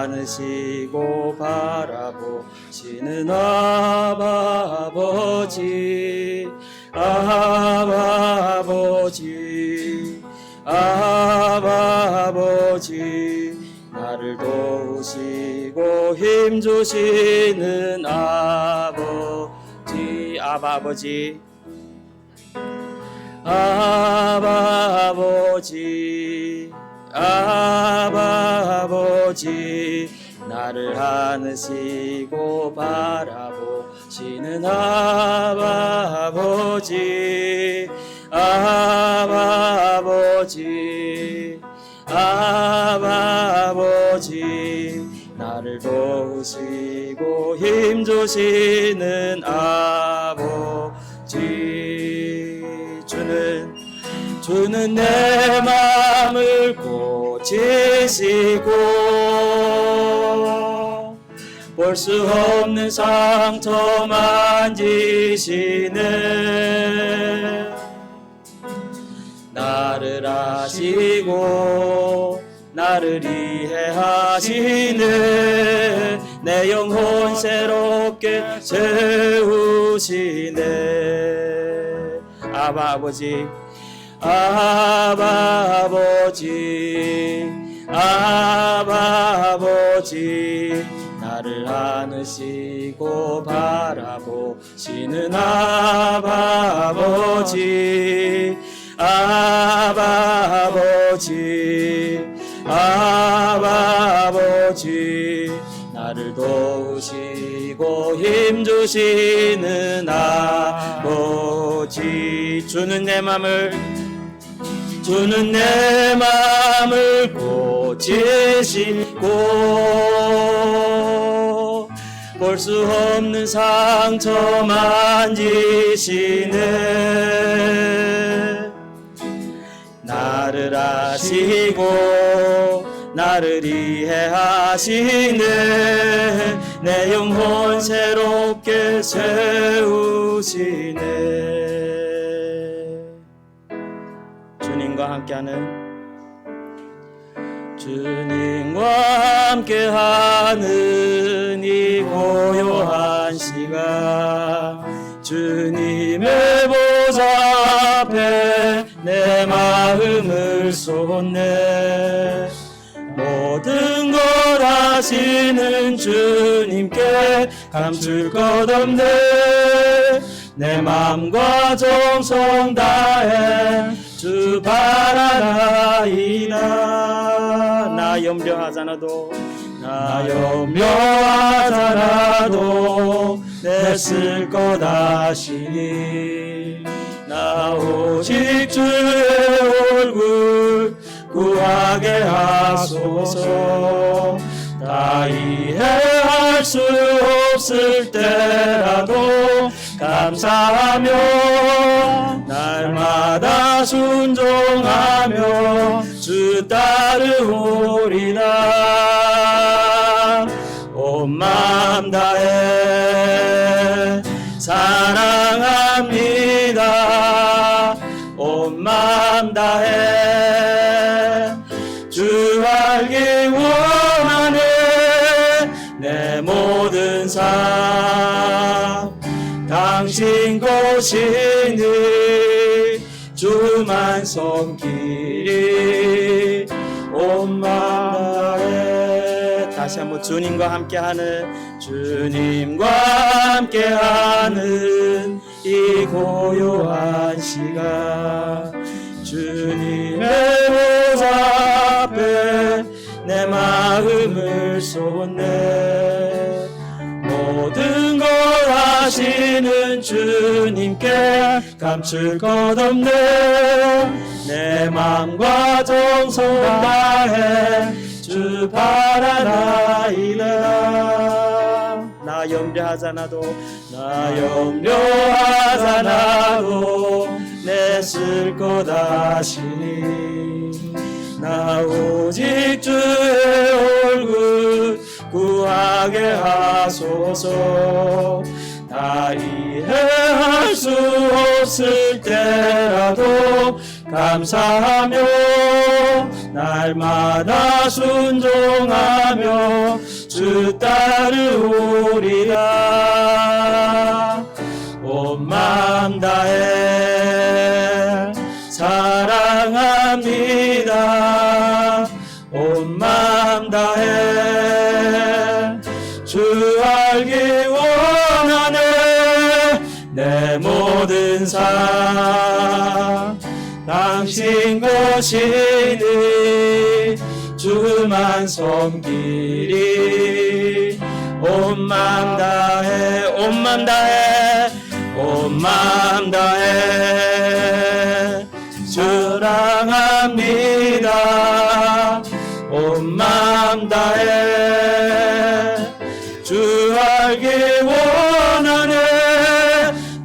안으시고 바라보시는 아바 아버지, 아바 아버지, 아바 아버지, 나를 도우시고 힘주시는 아버지, 아바 아버지, 아바 아버지, 아바 아버지, 나를 안으시고 바라보시는 아바 아버지, 아바 아버지, 아바 아버지, 나를 도우시고 힘주시는 아버지. 주는 내 마음을 고치시고 볼 수 없는 상처 만지시네. 나를 아시고 나를 이해하시네. 내 영혼 새롭게 세우시네. 아바 아버지, 아바 아버지, 아바 아버지, 나를 안으시고 바라보시는 아바 아버지, 아바 아버지, 아바 아버지, 나를 도우시고 힘주시는 아버지. 주는 내 맘을 고치시고 볼 수 없는 상처 만지시네. 나를 아시고 나를 이해하시네. 내 영혼 새롭게 세우시네. 주님과 함께하는 이 고요한 시간, 주님의 보좌 앞에 내 마음을 쏟네. 모든 걸 아시는 주님께 감출 것 없네. 내 맘과 정성 다해 주 바라나이다. 나 염려하잖아도 내 쓸 것 아시니. 나 오직 주의 얼굴 구하게 하소서. 다 이해할 수 없을 때라도 감사하며 날마다 순종하며 주 따르오리라. 온 마음 다해 사랑합니다. 온 마음 다해 주 알기 원하네. 내 모든 삶 당신 것이니 주만 섬기리. 온 마음 다해. 다시 한번 주님과 함께하는 이 고요한 시간, 주님의 보좌 앞에 내 마음을 쏟네. 모든 걸 아시는 주님께 감출 것 없네. 내 맘과 정성 다해 주 바라나이다. 나 염려하잖아도 내 쓸 것 아시니. 나 오직 주의 얼굴 구하게 하소서. 다 이해할 수 없을 때라도 감사하며 날마다 순종하며 주 따르오리라. 온 마음 다해 사랑합니다. 온 마음 다해 주 알기 원하네. 내 모든 삶 당신 것이니 주만 섬기리. 온 마음 다해 온 마음 다해 온 마음 다해 사랑합니다. 온 마음 다해 주 알기 원하네.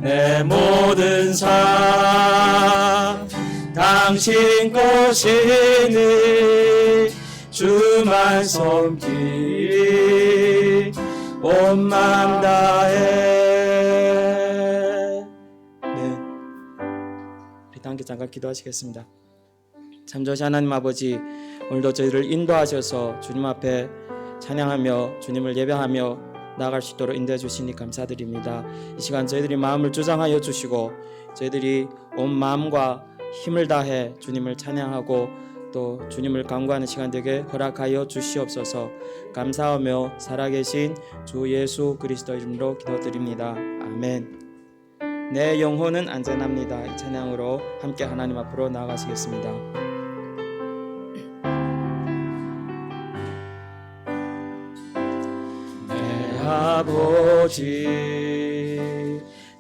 내 모든 삶 당신 것이니 주만 섬기리. 온 마음 다해. 네, 우리 다 함께 잠깐 기도하시겠습니다. 참 좋으신 하나님 아버지, 오늘도 저희를 인도하셔서 주님 앞에 찬양하며 주님을 예배하며 나아갈 수 있도록 인도해 주시니 감사드립니다. 이 시간 저희들이 마음을 주장하여 주시고 저희들이 온 마음과 힘을 다해 주님을 찬양하고 또 주님을 간구하는 시간 되게 허락하여 주시옵소서. 감사하며 살아계신 주 예수 그리스도 이름으로 기도드립니다. 아멘. 내 영혼은 안전합니다. 이 찬양으로 함께 하나님 앞으로 나아가시겠습니다. 내 아버지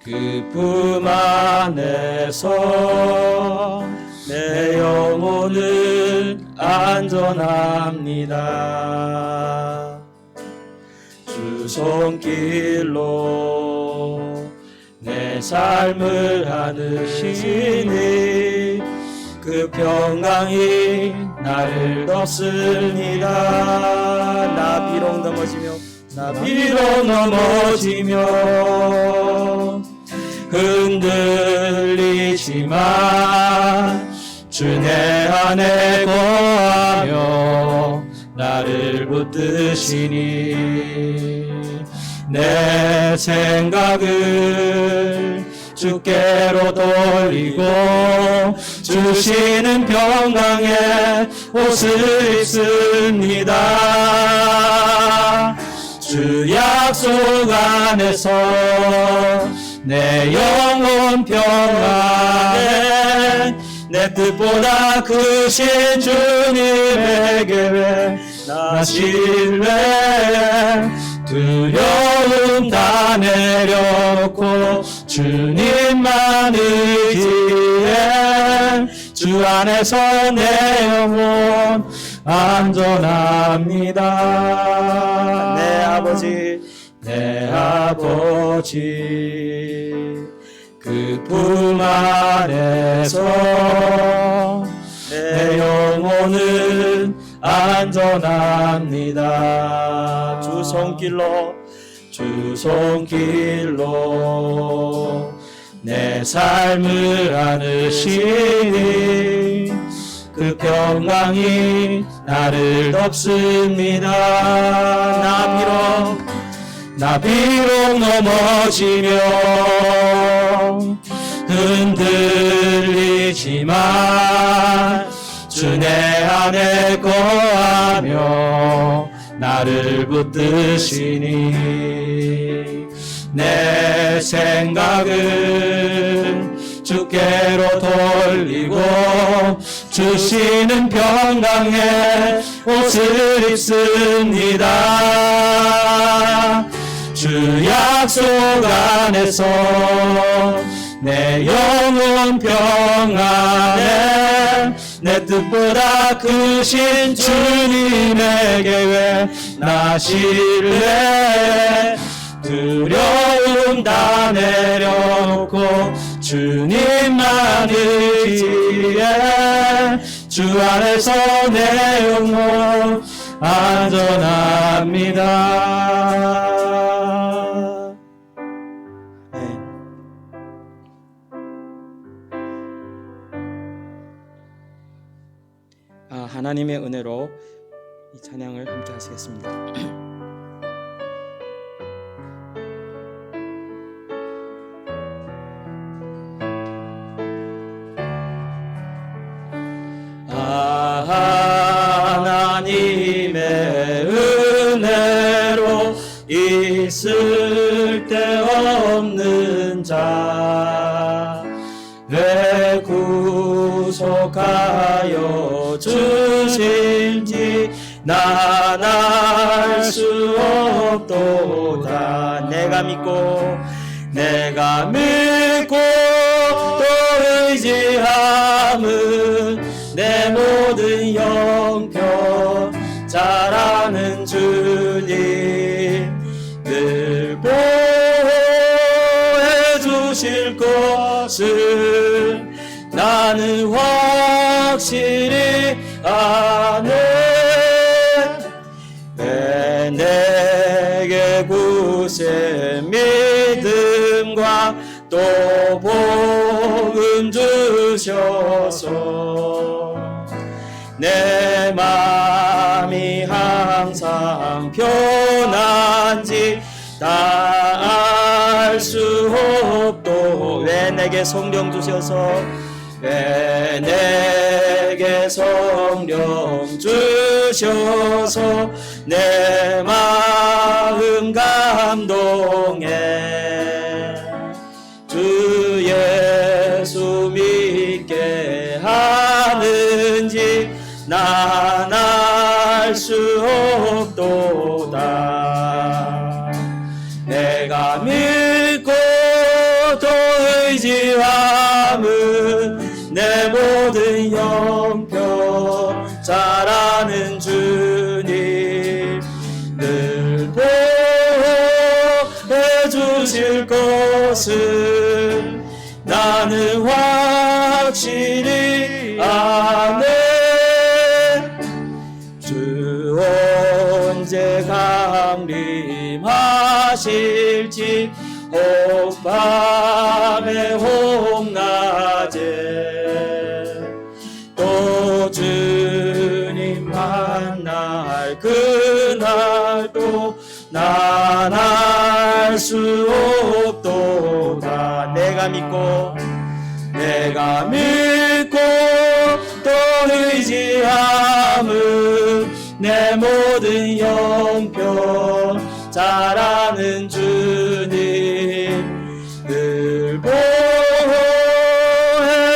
그 품 안에서 내 영혼은 안전합니다. 주 손길로 내 삶을 하느시니 그 평강이 나를 덮습니다. 나 비록 넘어지며 흔들리지만 주 내 안에 거하며 나를 붙드시니 내 생각을 주께로 돌리고 주시는 평강의 옷을 입습니다. 주 약속 안에서 내 영혼 평안에 내 뜻보다 크신 주님의 계획 나 신뢰 두려움 다 내려놓고 주님만 의지해 주 안에서 내 영혼 안전합니다. 내 아버지 그 품 안에서 내 영혼은 안전합니다. 주 손길로 내 삶을 안으시니 그 평강이 나를 덮습니다. 나 비록 넘어지며 흔들리지만 주 내 안에 거하며 나를 붙드시니 내 생각을 주께로 돌리고 주시는 평강의 옷을 입습니다. 주 약속 안에서 내 영혼 평안에 내 뜻보다 크신 주님의 계획 나 신뢰 두려움 다 내려놓고 주님만 의지해 주 안에서 내 영혼 안전합니다. 하나님의 은혜로 이 찬양을 함께 하시겠습니다. 하나님의 은혜로 있을 데 없는 자 왜 구속하여 주실지 난 알 수 없도다. 내가 믿고 또 의지함은 내 모든 형편 잘 아는 주님 늘 보호해 주실 것을 나는 확실히 아네. 왜 내게 굳세 믿음과 또 복음 주셔서 내 맘이 항상 편한지 다 알 수 없도. 왜 내게 성령 주셔서 왜 내게 성령 주셔서 내 마음 감동해. 주 예수 믿게 하는지 난 알 수 없도다. 내가 믿고 또 의지함은 내 모든 형편 잘 아는 주님 늘 보호해 주실 것을 나는 확실히 아네. 주 언제 강림하실지 혹 밤에 혹 낮에 또 주님 만날 그날도 난 알 수 없도다. 내가 믿고 또 의지함은 내 모든 형편 잘 아는 주님 늘 보호해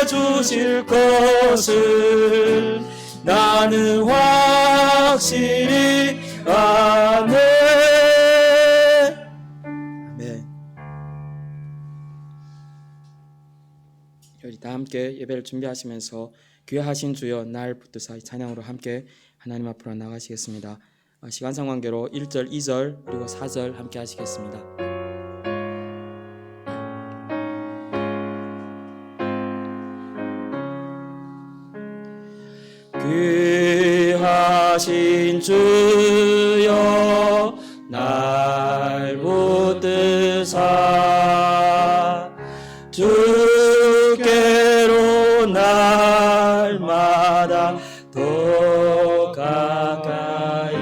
주실 것을 나는 확실히 아네. 아멘. 우리 다 함께 예배를 준비하시면서 귀하신 주여 날 붙드사 이 찬양으로 함께 하나님 앞으로 나가시겠습니다. 시간상 관계로 1절, 2절 그리고 4절 함께 하시겠습니다. 귀하신 주여 날 붙드사 주께로 날마다 더 가까이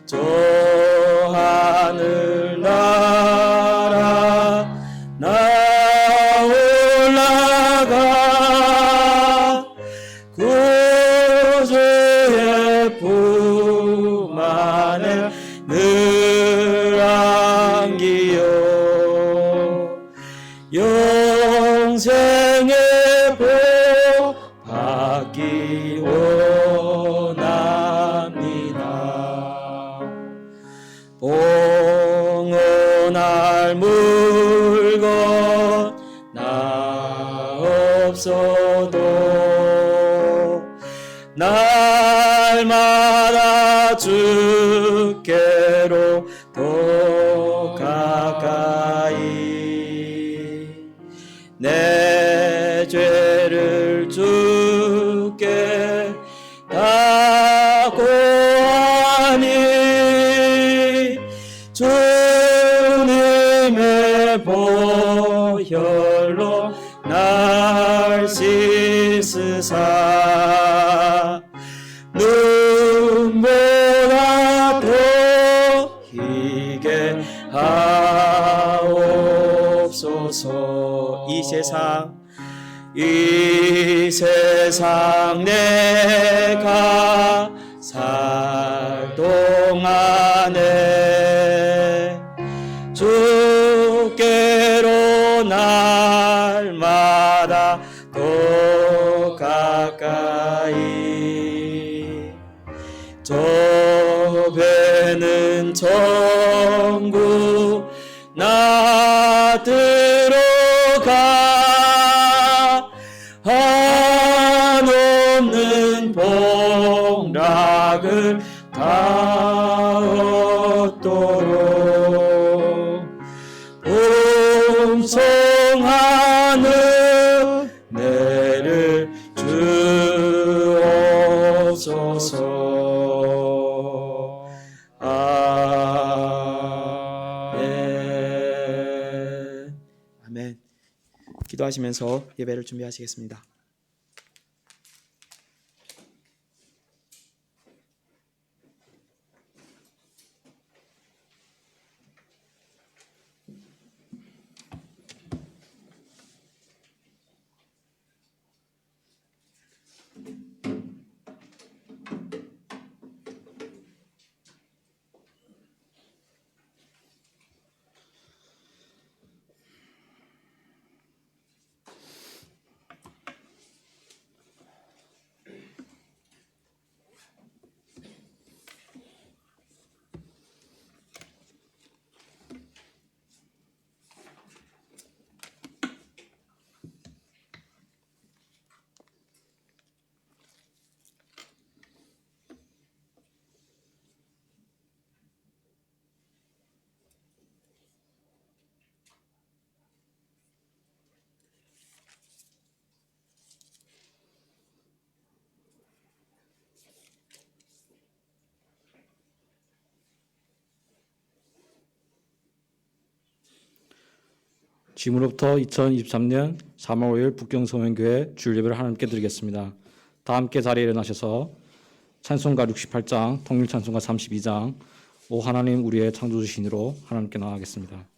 저 하늘 나라 나 올라가 구주의 품 안에 늘 안기요 영생의 복 받기 원합니다. 봉헌할 물건 나 없어도 날마다 주께로 더 가까이 내 죄를 주께 다 고하니 주님의 보혈로 날 씻으시네. 있으사 눈보다 더 희게 하옵소서. 이 세상 내가 살 동안에 주께로 날마다 더 가까이 저 배는 천국 나 들어가 한없는 복락을 다 얻도록 풍성한 은혜를 주옵소서. 아멘. 아멘. 기도하시면서 예배를 준비하시겠습니다. 지금으로부터 2023년 3월 5일 북경성현교회 주일예배를 하나님께 드리겠습니다. 다 함께 자리에 일어나셔서 찬송가 68장, 통일찬송가 32장, 오 하나님 우리의 창조주신으로 하나님께 나아가겠습니다.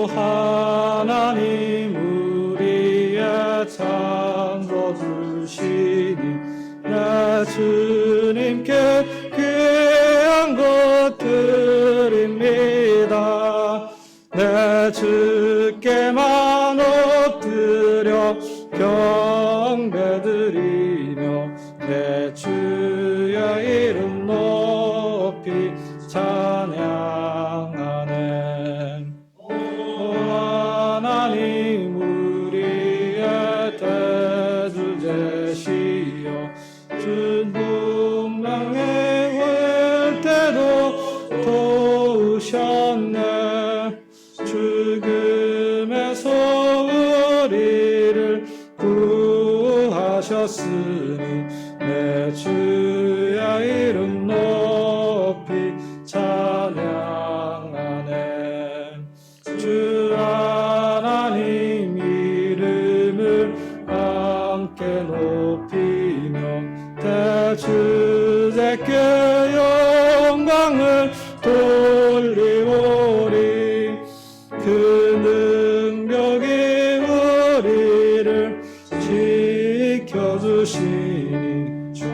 하나님 우리의 창조주시니 내 주님께 귀한 것 드립니다. 내 주께만 엎드려 경배드리며 내 주의 이름 높이 찬양하네. 하나님 우리의 대주제시여 주 문명의 때도 도우셨네. 죽음에서 우리를 구하셨으니 내 주의 이름 높이 찬양하네. 주 하나님 이름을 함께 높이며 대주제께 영광을 돌리오리. 그 능력이 우리를 지켜주시니 주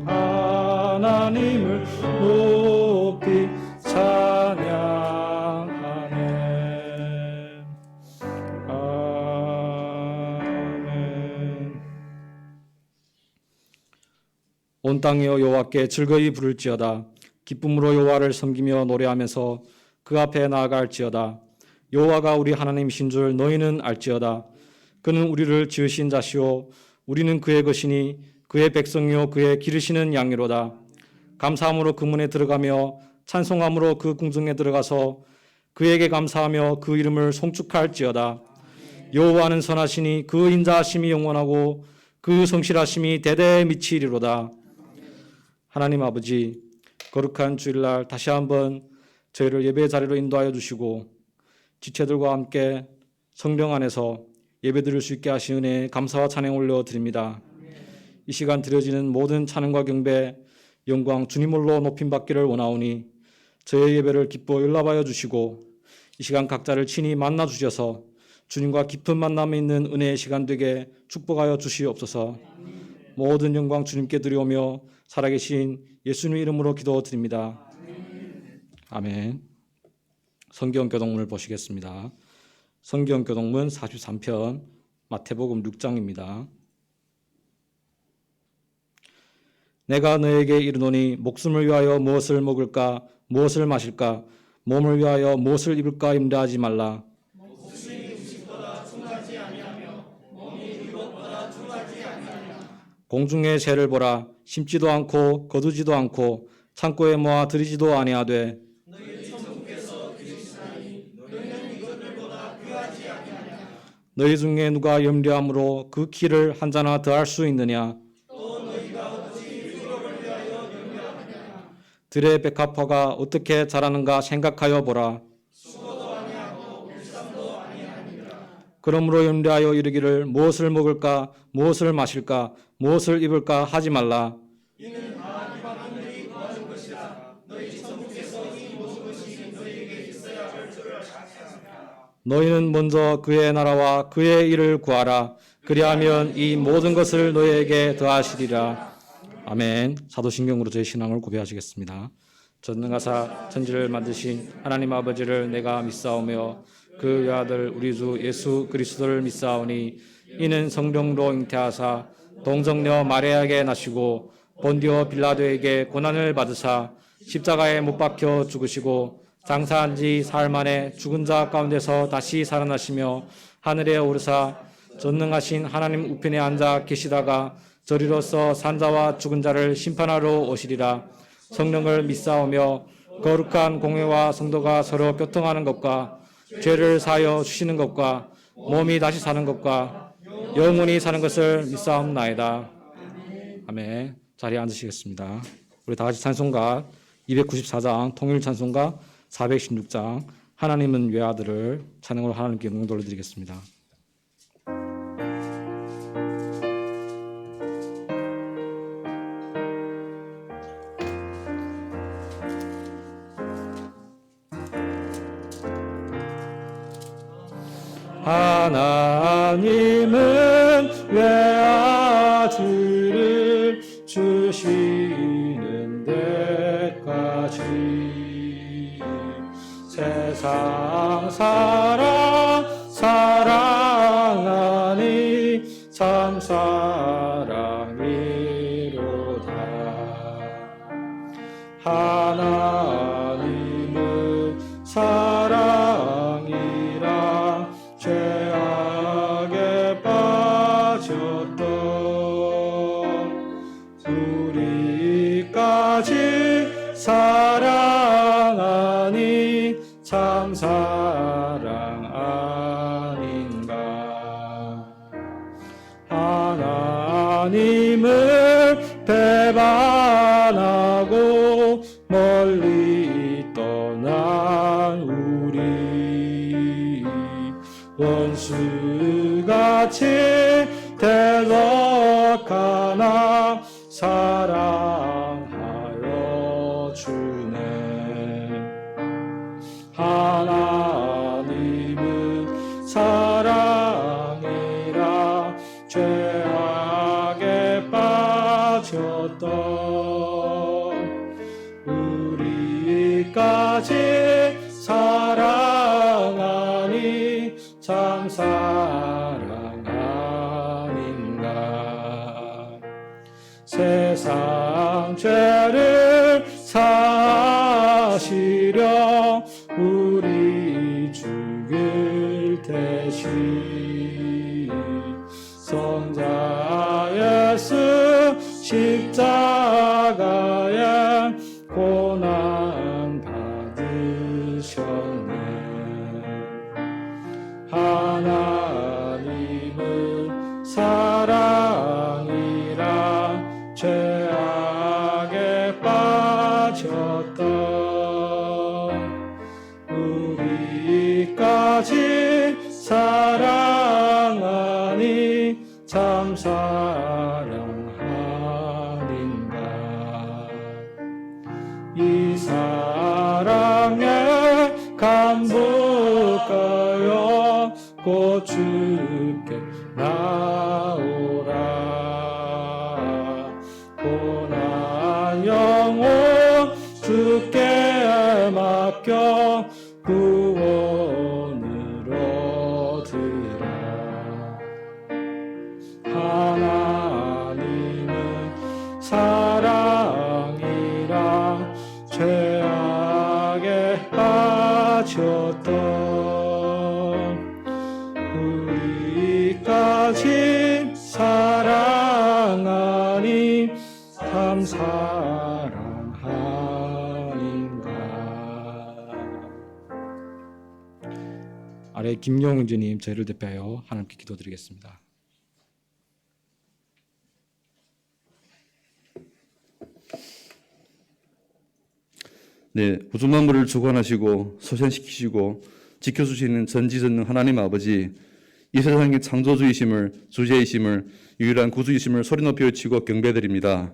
하나님을 높이 찬양하네. 아멘. 온 땅이여 여호와께 즐거이 부를지어다. 기쁨으로 여호와를 섬기며 노래하면서 그 앞에 나아갈지어다. 여호와가 우리 하나님이신 줄 너희는 알지어다. 그는 우리를 지으신 자시오 우리는 그의 것이니 그의 백성이요 그의 기르시는 양이로다. 감사함으로 그 문에 들어가며 찬송함으로 그 궁중에 들어가서 그에게 감사하며 그 이름을 송축할지어다. 여호와는 선하시니 그 인자하심이 영원하고 그 성실하심이 대대에 미치리로다. 하나님 아버지, 거룩한 주일날 다시 한번 저희를 예배 자리로 인도하여 주시고 지체들과 함께 성령 안에서 예배드릴 수 있게 하신 은혜에 감사와 찬양 올려드립니다. 이 시간 드려지는 모든 찬양과 경배, 영광 주님으로 높임받기를 원하오니 저의 예배를 기뻐 연락하여 주시고 이 시간 각자를 친히 만나 주셔서 주님과 깊은 만남이 있는 은혜의 시간 되게 축복하여 주시옵소서. 모든 영광 주님께 드리오며 살아계신 예수님 이름으로 기도드립니다. 아멘. 성경 교독문을 보시겠습니다. 성경 교독문 43편 마태복음 6장입니다. 내가 너에게 이르노니 목숨을 위하여 무엇을 먹을까 무엇을 마실까 몸을 위하여 무엇을 입을까 염려하지 말라. 공중의 새를 보라. 심지도 않고 거두지도 않고 창고에 모아 들이지도 아니하되 너희 중에 누가 염려함으로 그 키를 한 자나 더할 수 있느냐. 들의 백합화가 어떻게 자라는가 생각하여 보라. 그러므로 염려하여 이르기를 무엇을 먹을까 무엇을 마실까 무엇을 입을까 하지 말라. 너희는 먼저 그의 나라와 그의 일을 구하라. 그리하면 이 모든 것을 너희에게 더하시리라. 아멘. 사도신경으로 저희 신앙을 고백하시겠습니다. 전능하사 천지를 만드신 하나님 아버지를 내가 믿사오며 그 외아들 우리 주 예수 그리스도를 믿사오니 이는 성령으로 잉태하사 동정녀 마리아에게 나시고 본디오 빌라도에게 고난을 받으사 십자가에 못 박혀 죽으시고 장사한 지 사흘 만에 죽은 자 가운데서 다시 살아나시며 하늘에 오르사 전능하신 하나님 우편에 앉아 계시다가 저리로서 산자와 죽은 자를 심판하러 오시리라. 성령을 믿사오며 거룩한 공회와 성도가 서로 교통하는 것과 죄를 사하여 주시는 것과 몸이 다시 사는 것과 영원히 사는 것을 믿사옵나이다. 아멘. 자리에 앉으시겠습니다. 우리 다 같이 찬송가 294장 통일 찬송가 416장 하나님은 외아들을 찬양으로 하나님께 영광 돌려드리겠습니다. 하나님은 외아들을 주시는 데까지 세상 사랑하니 참 사랑이로다. 하나님은 사랑이라 죄악에 빠졌던 우리까지 사랑하니 참 사랑 아닌가. 하나님을 배반하고 멀리 떠난 우리 원수같이 대적하나 사랑하여 주네. 하나님은 사랑이라 죄악에 빠졌던 우리까지 사랑하니 참 사랑 아닌가. 세상 죄를 사시려 우리 죽을 대신 성자 예수 십자가에 고난 받으셨네. 하나님은 사랑 사랑하는가. 이 사랑의 간부가여 곧 주께 나오라. 고난 영혼 주께 맡겨 구원을 얻으라. 하나님은 사랑이라 죄악에 빠졌던 우리까지 사랑하니 참 사랑하는가. 아래 김용주님 저희를 대표하여 하나님께 기도드리겠습니다. 네, 우주 만물을 주관하시고 소생시키시고 지켜주시는 전지전능 하나님 아버지, 이 세상의 창조주이심을, 주제이심을, 유일한 구주이심을 소리 높이 외치고 경배드립니다.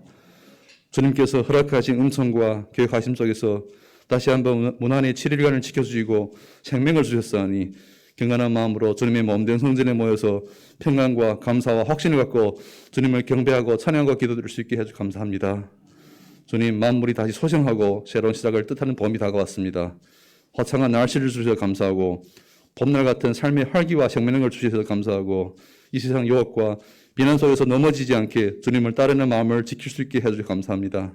주님께서 허락하신 음성과 계획하심 속에서 다시 한번 무난히 7일간을 지켜주시고 생명을 주셨사니 경건한 마음으로 주님의 몸된 성전에 모여서 평안과 감사와 확신을 갖고 주님을 경배하고 찬양과 기도드릴 수 있게 해주셔서 감사합니다. 주님, 만물이 다시 소생하고 새로운 시작을 뜻하는 봄이 다가왔습니다. 화창한 날씨를 주셔서 감사하고 봄날 같은 삶의 활기와 생명력을 주셔서 감사하고 이 세상 유혹과 비난 속에서 넘어지지 않게 주님을 따르는 마음을 지킬 수 있게 해주셔서 감사합니다.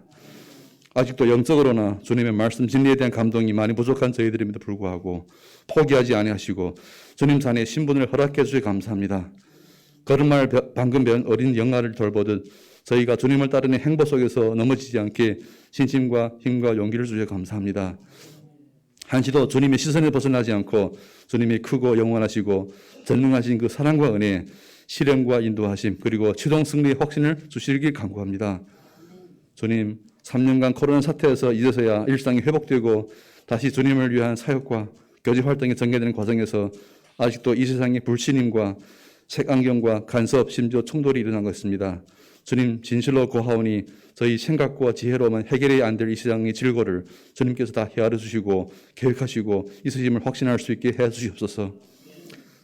아직도 영적으로나 주님의 말씀 진리에 대한 감동이 많이 부족한 저희들임에도 불구하고 포기하지 아니하시고 주님 잔의 신분을 허락해 주셔서 감사합니다. 걸음마를 방금 배운 어린 영아를 돌보듯 저희가 주님을 따르는 행보 속에서 넘어지지 않게 신심과 힘과 용기를 주셔서 감사합니다. 한시도 주님의 시선에 벗어나지 않고 주님이 크고 영원하시고 전능하신 그 사랑과 은혜, 실행과 인도하심, 그리고 최종 승리의 확신을 주시길 간구합니다. 주님, 3년간 코로나 사태에서 이제서야 일상이 회복되고 다시 주님을 위한 사역과 교제 활동이 전개되는 과정에서 아직도 이 세상의 불신임과 색안경과 간섭, 심지어 충돌이 일어난 것입니다. 주님, 진실로 고하오니 저희 생각과 지혜로만 해결이 안 될 이 세상의 질고를 주님께서 다 헤아려 주시고 계획하시고 있으심을 확신할 수 있게 해 주시옵소서.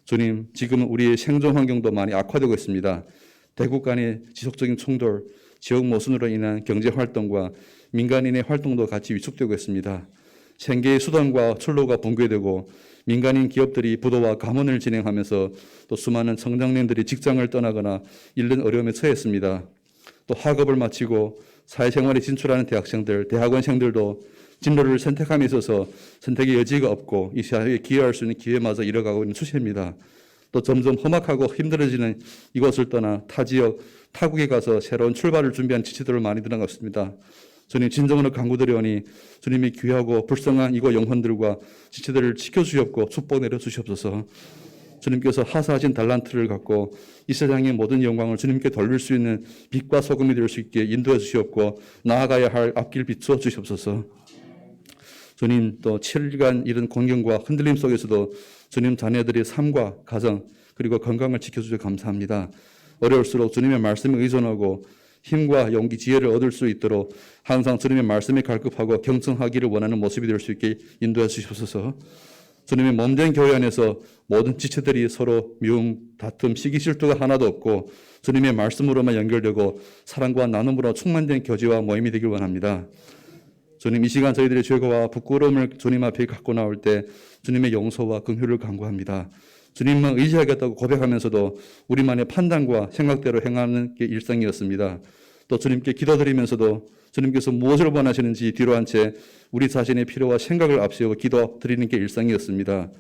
주님, 지금은 우리의 생존 환경도 많이 악화되고 있습니다. 대국 간의 지속적인 충돌, 지역 모순으로 인한 경제 활동과 민간인의 활동도 같이 위축되고 있습니다. 생계의 수단과 출로가 붕괴되고 민간인 기업들이 부도와 감원을 진행하면서 또 수많은 청장년들이 직장을 떠나거나 잃는 어려움에 처했습니다. 또 학업을 마치고 사회생활에 진출하는 대학생들, 대학원생들도 진로를 선택함에 있어서 선택의 여지가 없고 이 사회에 기여할 수 있는 기회마저 잃어가고 있는 추세입니다. 또 점점 험악하고 힘들어지는 이곳을 떠나 타 지역, 타국에 가서 새로운 출발을 준비한 지체들을 많이 드러났습니다. 주님, 진정으로 간구드려오니 주님이 귀하고 불쌍한 이곳 영혼들과 지체들을 지켜주시옵고 축복 내려주시옵소서. 주님께서 하사하신 달란트를 갖고 이 세상의 모든 영광을 주님께 돌릴 수 있는 빛과 소금이 될 수 있게 인도해 주시옵고 나아가야 할 앞길 비추어 주시옵소서. 주님, 또 7일간 이런 공경과 흔들림 속에서도 주님 자녀들의 삶과 가정 그리고 건강을 지켜주셔서 감사합니다. 어려울수록 주님의 말씀에 의존하고 힘과 용기, 지혜를 얻을 수 있도록 항상 주님의 말씀에 갈급하고 경청하기를 원하는 모습이 될 수 있게 인도해 주시옵소서. 주님의 몸된 교회 안에서 모든 지체들이 서로 미움, 다툼, 시기 질투가 하나도 없고 주님의 말씀으로만 연결되고 사랑과 나눔으로 충만된 교제와 모임이 되길 원합니다. 주님, 이 시간 저희들의 죄와 부끄러움을 주님 앞에 갖고 나올 때 주님의 용서와 긍휼을 간구합니다. 주님만 의지하겠다고 고백하면서도 우리만의 판단과 생각대로 행하는 게 일상이었습니다. 또 주님께 기도드리면서도 주님께서 무엇을 원하시는지 뒤로 한 채 우리 자신의 필요와 생각을 앞세우고 기도드리는 게 일상이었습니다.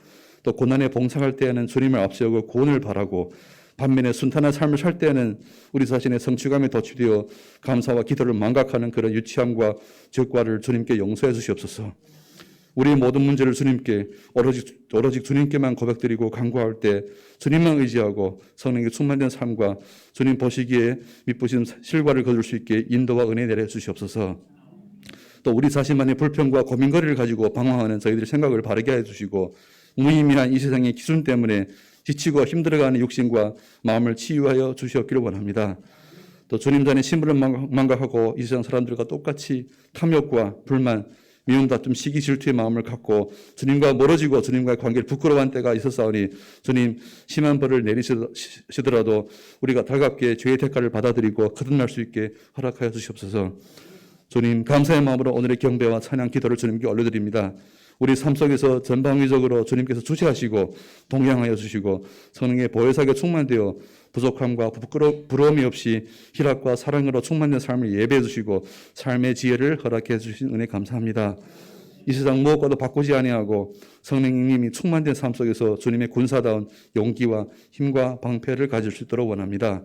또 고난에 봉착할 때에는 주님을 앞세우고 구원을 바라고 반면에 순탄한 삶을 살 때에는 우리 자신의 성취감에 도취되어 감사와 기도를 망각하는 그런 유치함과 적과를 주님께 용서해 주시옵소서. 우리의 모든 문제를 주님께 오로지 주님께만 고백드리고 간구할 때 주님만 의지하고 성령의 충만된 삶과 주님 보시기에 미쁘신 실과를 거둘 수 있게 인도와 은혜 내려 주시옵소서. 또 우리 자신만의 불평과 고민거리를 가지고 방황하는 저희들의 생각을 바르게 해주시고 무의미한 이 세상의 기준 때문에 지치고 힘들어가는 육신과 마음을 치유하여 주시옵기를 원합니다. 또 주님 전에 신분을 망각하고 이 세상 사람들과 똑같이 탐욕과 불만, 미움, 다툼, 시기, 질투의 마음을 갖고 주님과 멀어지고 주님과의 관계를 부끄러워한 때가 있었사오니 주님 심한 벌을 내리시더라도 우리가 달갑게 죄의 대가를 받아들이고 거듭날 수 있게 허락하여 주시옵소서. 주님 감사의 마음으로 오늘의 경배와 찬양 기도를 주님께 올려드립니다. 우리 삶 속에서 전방위적으로 주님께서 주시하시고 동행하여 주시고 성령의 보혜사에 충만되어 부족함과 부러움이 없이 희락과 사랑으로 충만된 삶을 예배해 주시고 삶의 지혜를 허락해 주신 은혜 감사합니다. 이 세상 무엇과도 바꾸지 아니하고 성령님이 충만된 삶 속에서 주님의 군사다운 용기와 힘과 방패를 가질 수 있도록 원합니다.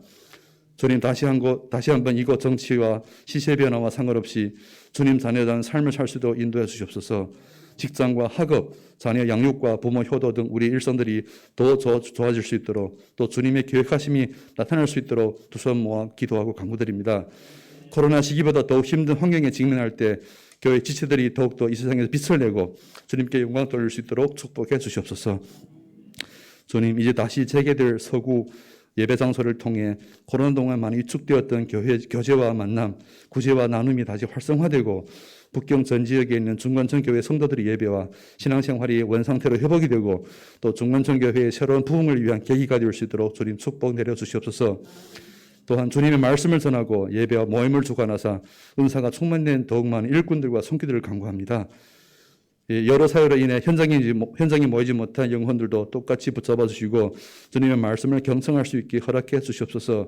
주님 다시 한번 이곳 정치와 시세 변화와 상관없이 주님 자녀다운 삶을 살 수도 인도해 주시옵소서. 직장과 학업, 자녀 양육과 부모 효도 등 우리 일선들이 더 좋아질 수 있도록 또 주님의 계획하심이 나타날 수 있도록 두 손 모아 기도하고 간구드립니다. 코로나 시기보다 더욱 힘든 환경에 직면할 때 교회 지체들이 더욱더 이 세상에서 빛을 내고 주님께 영광 돌릴 수 있도록 축복해 주시옵소서. 주님 이제 다시 재개될 서구 예배 장소를 통해 코로나 동안 많이 위축되었던 교제와 만남, 구제와 나눔이 다시 활성화되고 북경 전 지역에 있는 중관청 교회 성도들의 예배와 신앙생활이 원상태로 회복이 되고 또 중관청 교회의 새로운 부흥을 위한 계기가 될 수 있도록 주님 축복 내려주시옵소서. 또한 주님의 말씀을 전하고 예배와 모임을 주관하사 은사가 충만된 더욱 많은 일꾼들과 손기들을 간구합니다. 여러 사유로 인해 현장에 모이지 못한 영혼들도 똑같이 붙잡아 주시고 주님의 말씀을 경청할 수 있게 허락해 주시옵소서.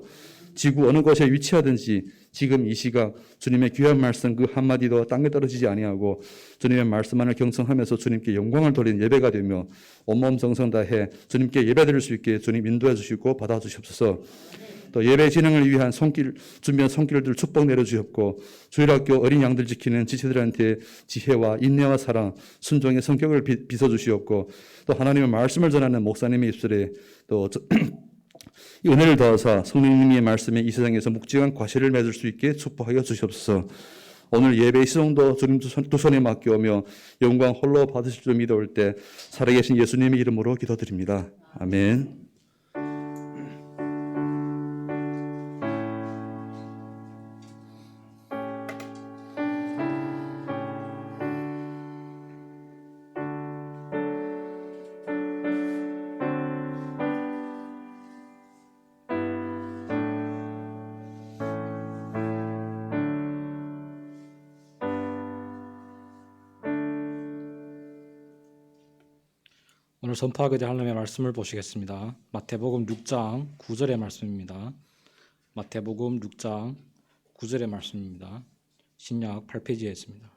지구 어느 곳에 위치하든지 지금 이 시각 주님의 귀한 말씀 그 한마디도 땅에 떨어지지 아니하고 주님의 말씀만을 경청하면서 주님께 영광을 돌리는 예배가 되며 온몸 정성 다해 주님께 예배드릴 수 있게 주님 인도해 주시고 받아 주시옵소서. 또 예배 진행을 위한 준비한 손길들 축복 내려주셨고 주일학교 어린 양들 지키는 지체들한테 지혜와 인내와 사랑, 순종의 성격을 빚어주시옵고 또 하나님의 말씀을 전하는 목사님의 입술에 또 이 은혜를 더하사 성령님의 말씀에 이 세상에서 묵직한 과실을 맺을 수 있게 축복하여 주시옵소서. 오늘 예배의 시종도 주님 두 손에 맡겨오며 영광 홀로 받으실 줄 믿어올 때 살아계신 예수님의 이름으로 기도드립니다. 아멘. 오늘 선포하게 될 하나님의 말씀을 보시겠습니다. 마태복음 6장 9절의 말씀입니다. 마태복음 6장 9절의 말씀입니다. 신약 8페이지에 있습니다.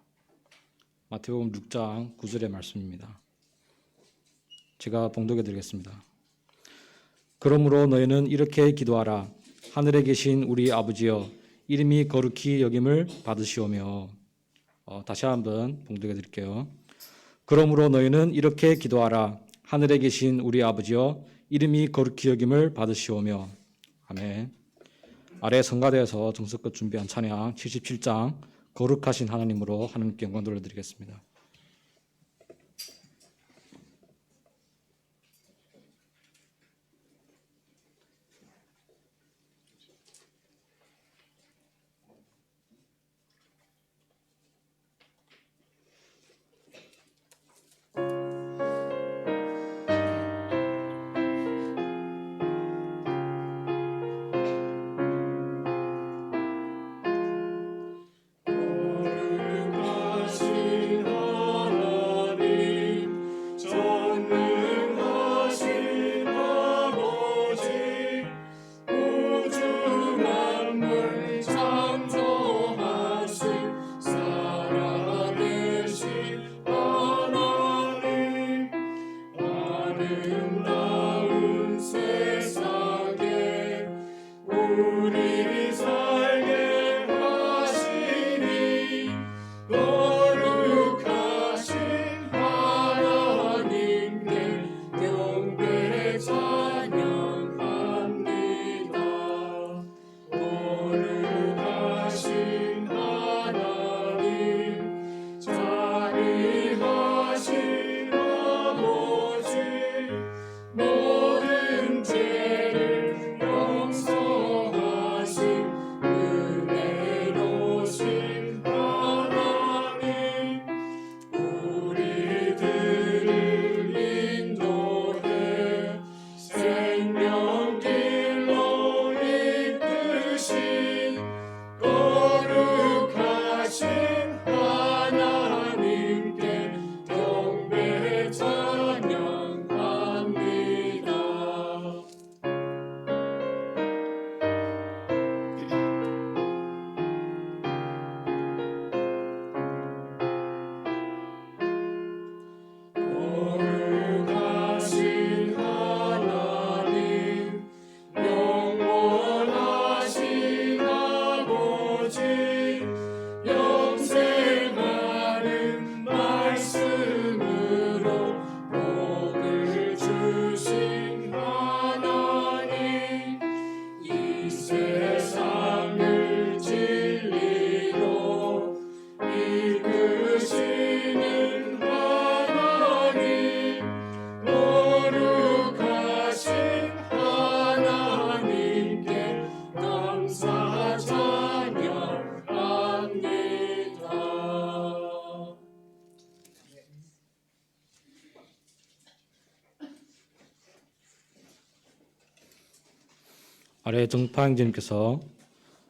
마태복음 6장 9절의 말씀입니다. 제가 봉독해 드리겠습니다. 그러므로 너희는 이렇게 기도하라. 하늘에 계신 우리 아버지여 이름이 거룩히 여김을 받으시오며. 다시 한번 봉독해 드릴게요. 그러므로 너희는 이렇게 기도하라. 하늘에 계신 우리 아버지여 이름이 거룩히 여김을 받으시오며. 아멘. 아래 성가대에서 정석껏 준비한 찬양 77장 거룩하신 하나님으로 하나님께 영광 돌려드리겠습니다. 거룩하신 아래 정파 형제님께서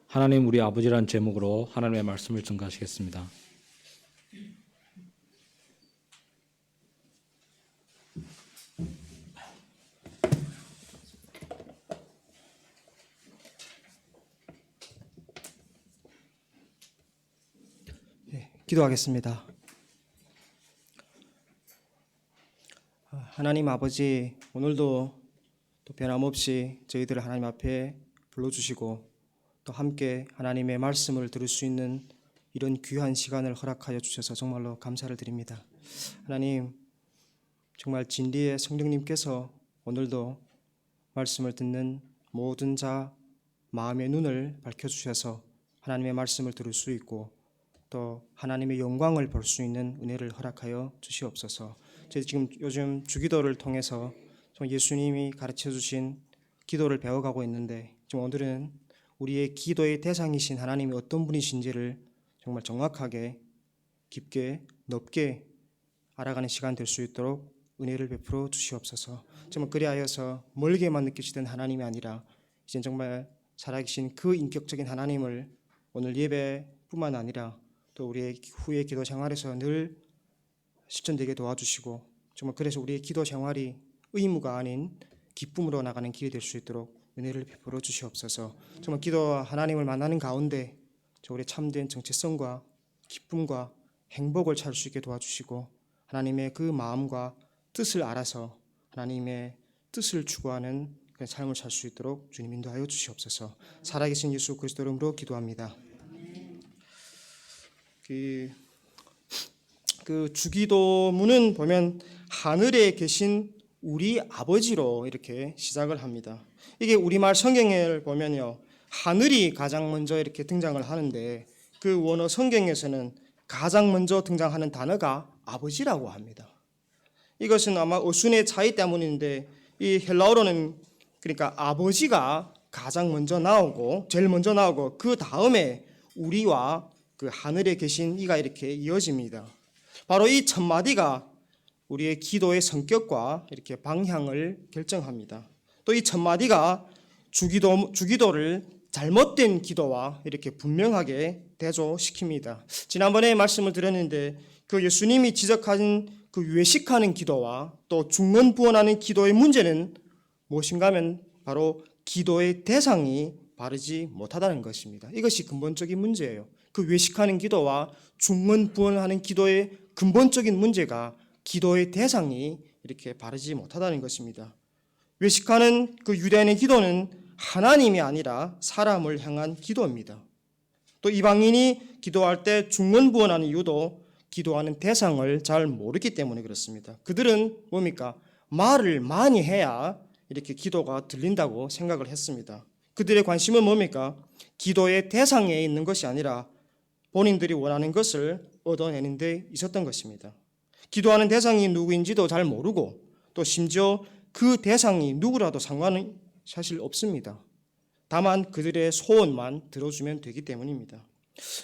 하나님 우리 아버지라는 제목으로 하나님의 말씀을 전가하시겠습니다. 기도하겠습니다. 하나님 아버지, 오늘도 또 변함없이 저희들을 하나님 앞에 불러주시고 또 함께 하나님의 말씀을 들을 수 있는 이런 귀한 시간을 허락하여 주셔서 정말로 감사를 드립니다. 하나님, 정말 진리의 성령님께서 오늘도 말씀을 듣는 모든 자 마음의 눈을 밝혀주셔서 하나님의 말씀을 들을 수 있고 또 하나님의 영광을 볼 수 있는 은혜를 허락하여 주시옵소서. 저희 지금 요즘 주기도를 통해서 예수님이 가르쳐 주신 기도를 배워가고 있는데 좀 오늘은 우리의 기도의 대상이신 하나님이 어떤 분이신지를 정말 정확하게 깊게 넓게 알아가는 시간 될 수 있도록 은혜를 베풀어 주시옵소서. 정말 그리하여서 멀게만 느끼시던 하나님이 아니라 이제 정말 살아계신 그 인격적인 하나님을 오늘 예배뿐만 아니라 또 우리의 후의 기도 생활에서 늘 실천되게 도와주시고 정말 그래서 우리의 기도 생활이 의무가 아닌 기쁨으로 나가는 길이 될 수 있도록 은혜를 베풀어 주시옵소서. 정말 기도 하나님을 만나는 가운데 우리의 참된 정체성과 기쁨과 행복을 찾을 수 있게 도와주시고 하나님의 그 마음과 뜻을 알아서 하나님의 뜻을 추구하는 그런 삶을 살 수 있도록 주님 인도하여 주시옵소서. 살아계신 예수 그리스도 이름으로 기도합니다. 그 주기도문은 보면 하늘에 계신 우리 아버지로 이렇게 시작을 합니다. 이게 우리말 성경을 보면요, 하늘이 가장 먼저 이렇게 등장을 하는데 그 원어 성경에서는 가장 먼저 등장하는 단어가 아버지라고 합니다. 이것은 아마 어순의 차이 때문인데 이 헬라어로는 그러니까 아버지가 가장 먼저 나오고 제일 먼저 나오고 그 다음에 우리와 그 하늘에 계신 이가 이렇게 이어집니다. 바로 이 첫 마디가 우리의 기도의 성격과 이렇게 방향을 결정합니다. 또 이 첫 마디가 주기도를 잘못된 기도와 이렇게 분명하게 대조시킵니다. 지난번에 말씀을 드렸는데 그 예수님이 지적한 그 외식하는 기도와 또 중언부언하는 기도의 문제는 무엇인가 하면 바로 기도의 대상이 바르지 못하다는 것입니다. 이것이 근본적인 문제예요. 그 외식하는 기도와 중언부언하는 기도의 근본적인 문제가 기도의 대상이 이렇게 바르지 못하다는 것입니다. 외식하는 그 유대인의 기도는 하나님이 아니라 사람을 향한 기도입니다. 또 이방인이 기도할 때 중언부언하는 이유도 기도하는 대상을 잘 모르기 때문에 그렇습니다. 그들은 뭡니까? 말을 많이 해야 이렇게 기도가 들린다고 생각을 했습니다. 그들의 관심은 뭡니까? 기도의 대상에 있는 것이 아니라 본인들이 원하는 것을 얻어내는 데 있었던 것입니다. 기도하는 대상이 누구인지도 잘 모르고 또 심지어 그 대상이 누구라도 상관은 사실 없습니다. 다만 그들의 소원만 들어주면 되기 때문입니다.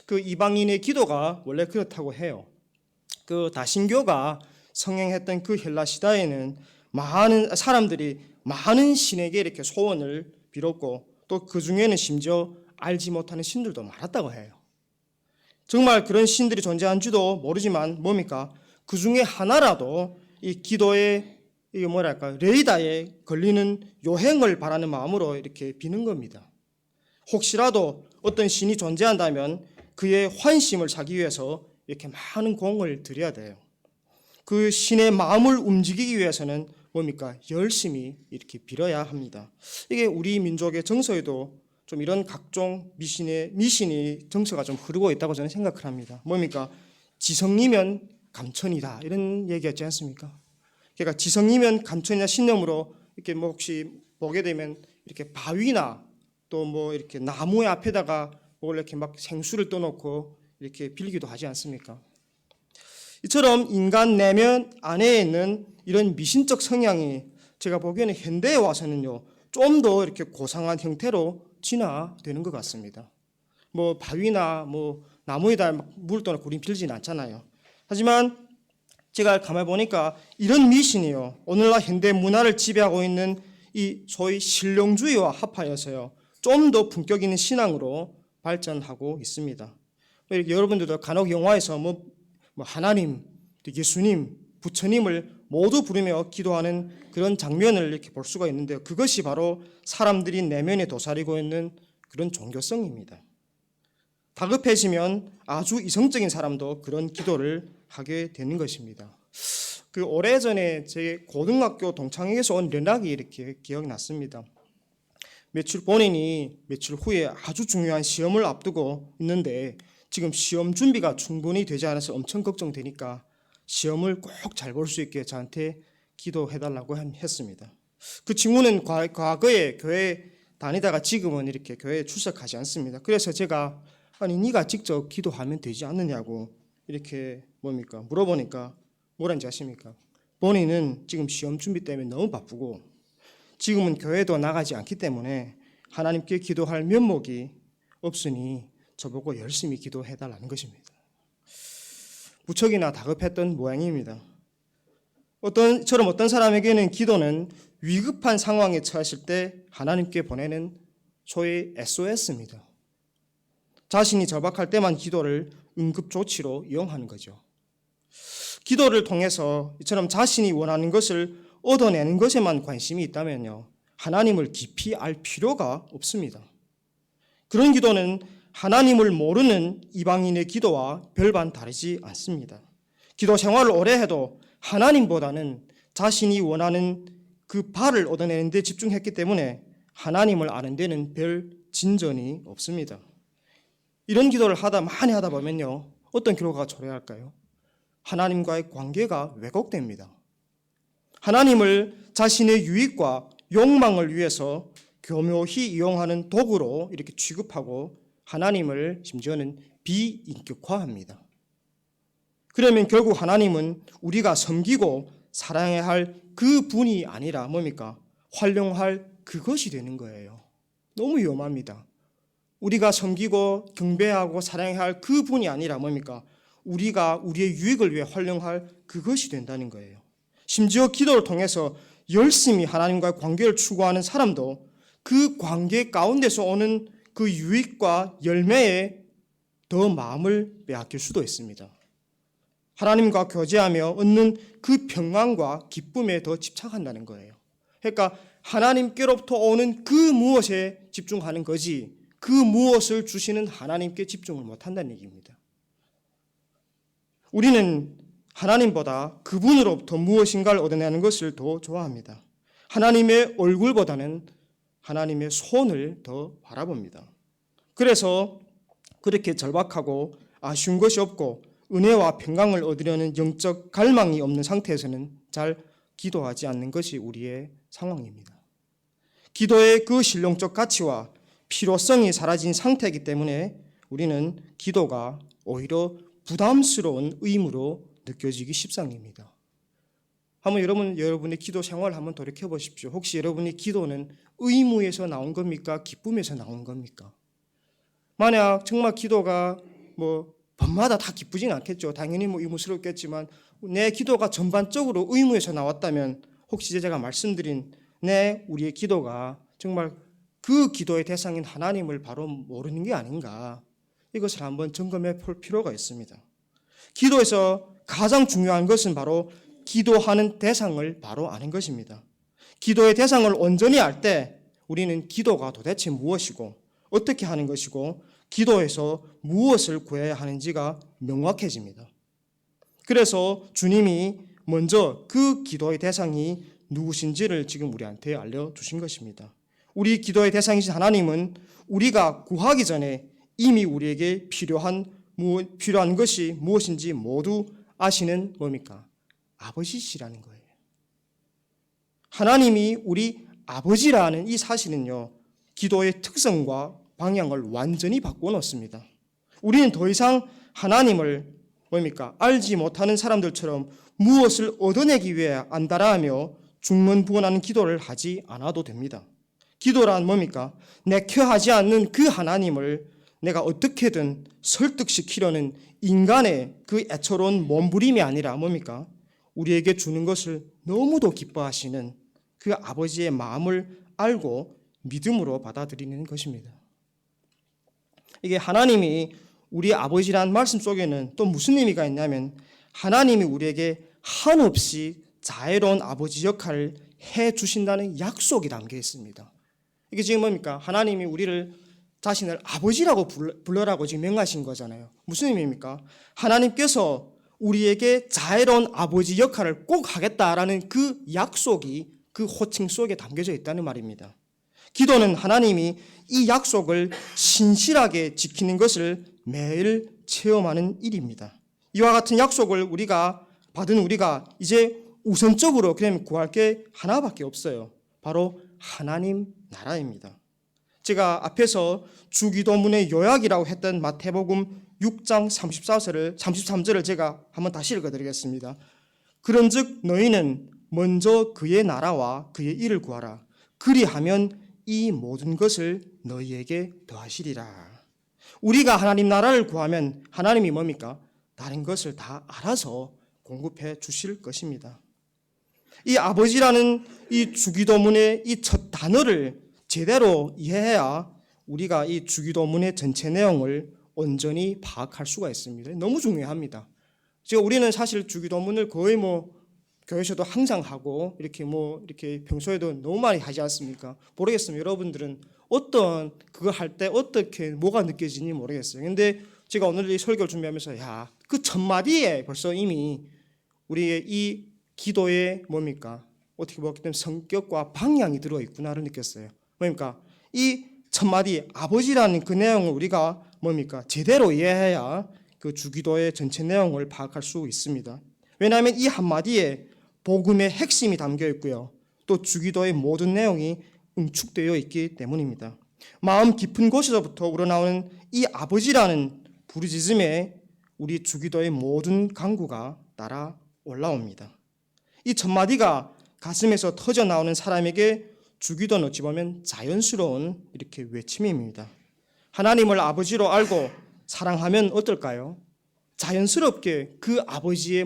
그 이방인의 기도가 원래 그렇다고 해요. 그 다신교가 성행했던 그 헬라 시대에는 많은 사람들이 많은 신에게 이렇게 소원을 빌었고 또 그 중에는 심지어 알지 못하는 신들도 많았다고 해요. 정말 그런 신들이 존재한지도 모르지만 뭡니까? 그 중에 하나라도 이 기도의 이게 뭐랄까 레이더에 걸리는 요행을 바라는 마음으로 이렇게 비는 겁니다. 혹시라도 어떤 신이 존재한다면 그의 환심을 사기 위해서 이렇게 많은 공을 들여야 돼요. 그 신의 마음을 움직이기 위해서는 뭡니까? 열심히 이렇게 빌어야 합니다. 이게 우리 민족의 정서에도 좀 이런 각종 미신이 정서가 좀 흐르고 있다고 저는 생각을 합니다. 뭡니까? 지성이면 감천이다 이런 얘기였지 않습니까? 그러니까 지성이면 감천이나 신념으로 이렇게 뭐 혹시 보게 되면 이렇게 바위나 또 뭐 이렇게 나무의 앞에다가 뭐 이렇게 막 생수를 떠놓고 이렇게 빌기도 하지 않습니까? 이처럼 인간 내면 안에 있는 이런 미신적 성향이 제가 보기에는 현대에 와서는요 좀 더 이렇게 고상한 형태로 진화되는 것 같습니다. 뭐 바위나 뭐 나무에다 물 떠놓고 우린 빌지는 않잖아요. 하지만 제가 가만히 보니까 이런 미신이요 오늘날 현대 문화를 지배하고 있는 이 소위 신령주의와 합하여서요 좀 더 품격 있는 신앙으로 발전하고 있습니다. 여러분들도 간혹 영화에서 뭐 하나님, 예수님, 부처님을 모두 부르며 기도하는 그런 장면을 이렇게 볼 수가 있는데요. 그것이 바로 사람들이 내면에 도사리고 있는 그런 종교성입니다. 다급해지면 아주 이성적인 사람도 그런 기도를 하게 되는 것입니다. 그 오래전에 제 고등학교 동창회에서 온 연락이 이렇게 기억났습니다. 본인이 며칠 후에 아주 중요한 시험을 앞두고 있는데 지금 시험 준비가 충분히 되지 않아서 엄청 걱정되니까 시험을 꼭 잘 볼 수 있게 저한테 기도해달라고 했습니다. 그 친구는 과거에 교회 다니다가 지금은 이렇게 교회에 출석하지 않습니다. 그래서 제가 아니 네가 직접 기도하면 되지 않느냐고 이렇게 물어보니까 뭐라는지 아십니까? 본인은 지금 시험 준비 때문에 너무 바쁘고 지금은 교회도 나가지 않기 때문에 하나님께 기도할 면목이 없으니 저보고 열심히 기도해달라는 것입니다. 무척이나 다급했던 모양입니다. 어떤 사람에게는 기도는 위급한 상황에 처했을 때 하나님께 보내는 소위 SOS입니다. 자신이 절박할 때만 기도를 응급조치로 이용하는 거죠. 기도를 통해서 이처럼 자신이 원하는 것을 얻어내는 것에만 관심이 있다면요, 하나님을 깊이 알 필요가 없습니다. 그런 기도는 하나님을 모르는 이방인의 기도와 별반 다르지 않습니다. 기도 생활을 오래 해도 하나님보다는 자신이 원하는 그 바를 얻어내는 데 집중했기 때문에 하나님을 아는 데는 별 진전이 없습니다. 이런 기도를 많이 하다 보면요, 어떤 결과가 초래할까요? 하나님과의 관계가 왜곡됩니다. 하나님을 자신의 유익과 욕망을 위해서 교묘히 이용하는 도구로 이렇게 취급하고 하나님을 심지어는 비인격화합니다. 그러면 결국 하나님은 우리가 섬기고 사랑해야 할 그 분이 아니라 활용할 그것이 되는 거예요. 너무 위험합니다. 우리가 섬기고 경배하고 사랑해야 할 그 분이 아니라 우리가 우리의 유익을 위해 활용할 그것이 된다는 거예요. 심지어 기도를 통해서 열심히 하나님과의 관계를 추구하는 사람도 그 관계 가운데서 오는 그 유익과 열매에 더 마음을 빼앗길 수도 있습니다. 하나님과 교제하며 얻는 그 평안과 기쁨에 더 집착한다는 거예요. 그러니까 하나님께로부터 오는 그 무엇에 집중하는 거지 그 무엇을 주시는 하나님께 집중을 못한다는 얘기입니다. 우리는 하나님보다 그분으로부터 무엇인가를 얻어내는 것을 더 좋아합니다. 하나님의 얼굴보다는 하나님의 손을 더 바라봅니다. 그래서 그렇게 절박하고 아쉬운 것이 없고 은혜와 평강을 얻으려는 영적 갈망이 없는 상태에서는 잘 기도하지 않는 것이 우리의 상황입니다. 기도의 그 실용적 가치와 필요성이 사라진 상태이기 때문에 우리는 기도가 오히려 부담스러운 의무로 느껴지기 십상입니다. 한번 여러분의 기도 생활을 한번 돌이켜 보십시오. 혹시 여러분의 기도는 의무에서 나온 겁니까? 기쁨에서 나온 겁니까? 만약 정말 기도가 밤마다 다 기쁘진 않겠죠. 당연히 의무스럽겠지만 내 기도가 전반적으로 의무에서 나왔다면 혹시 제가 말씀드린 우리의 기도가 정말 그 기도의 대상인 하나님을 바로 모르는 게 아닌가, 이것을 한번 점검해 볼 필요가 있습니다. 기도에서 가장 중요한 것은 바로 기도하는 대상을 바로 아는 것입니다. 기도의 대상을 온전히 알 때 우리는 기도가 도대체 무엇이고 어떻게 하는 것이고 기도에서 무엇을 구해야 하는지가 명확해집니다. 그래서 주님이 먼저 그 기도의 대상이 누구신지를 지금 우리한테 알려주신 것입니다. 우리 기도의 대상이신 하나님은 우리가 구하기 전에 이미 우리에게 필요한 것이 무엇인지 모두 아시는 아버지시라는 거예요. 하나님이 우리 아버지라는 이 사실은요, 기도의 특성과 방향을 완전히 바꿔놓습니다. 우리는 더 이상 하나님을 알지 못하는 사람들처럼 무엇을 얻어내기 위해 안달하며 중문부원하는 기도를 하지 않아도 됩니다. 기도란 내켜하지 않는 그 하나님을 내가 어떻게든 설득시키려는 인간의 그 애처로운 몸부림이 아니라 우리에게 주는 것을 너무도 기뻐하시는 그 아버지의 마음을 알고 믿음으로 받아들이는 것입니다. 이게 하나님이 우리 아버지란 말씀 속에는 또 무슨 의미가 있냐면 하나님이 우리에게 한없이 자애로운 아버지 역할을 해 주신다는 약속이 담겨 있습니다. 이게 지금 뭡니까? 하나님이 우리를 자신을 아버지라고 불러라고 지금 명하신 거잖아요. 무슨 의미입니까? 하나님께서 우리에게 자애로운 아버지 역할을 꼭 하겠다라는 그 약속이 그 호칭 속에 담겨져 있다는 말입니다. 기도는 하나님이 이 약속을 신실하게 지키는 것을 매일 체험하는 일입니다. 이와 같은 약속을 받은 우리가 이제 우선적으로 그냥 구할 게 하나밖에 없어요. 바로 하나님 나라입니다. 제가 앞에서 주기도문의 요약이라고 했던 마태복음 6장 33절을 제가 한번 다시 읽어드리겠습니다. 그런즉 너희는 먼저 그의 나라와 그의 일을 구하라. 그리하면 이 모든 것을 너희에게 더하시리라. 우리가 하나님 나라를 구하면 하나님이 뭡니까? 다른 것을 다 알아서 공급해 주실 것입니다. 이 아버지라는 이 주기도문의 이 첫 단어를 제대로 이해해야 우리가 이 주기도문의 전체 내용을 온전히 파악할 수가 있습니다. 너무 중요합니다. 우리는 사실 주기도문을 거의 교회에서도 항상 하고 이렇게 평소에도 너무 많이 하지 않습니까? 모르겠습니다. 여러분들은 그거 할 때 어떻게 뭐가 느껴지는지 모르겠어요. 근데 제가 오늘 이 설교를 준비하면서 그 첫 마디에 벌써 이미 우리의 이 기도에 어떻게 보면 성격과 방향이 들어 있구나를 느꼈어요. 이 첫 마디 아버지라는 그 내용을 우리가 제대로 이해해야 그 주기도의 전체 내용을 파악할 수 있습니다. 왜냐하면 이 한마디에 복음의 핵심이 담겨 있고요. 또 주기도의 모든 내용이 응축되어 있기 때문입니다. 마음 깊은 곳에서부터 우러나오는 이 아버지라는 부르짖음에 우리 주기도의 모든 간구가 따라 올라옵니다. 이 첫 마디가 가슴에서 터져 나오는 사람에게 주기도는 어찌 보면 자연스러운 이렇게 외침입니다. 하나님을 아버지로 알고 사랑하면 어떨까요? 자연스럽게 그 아버지의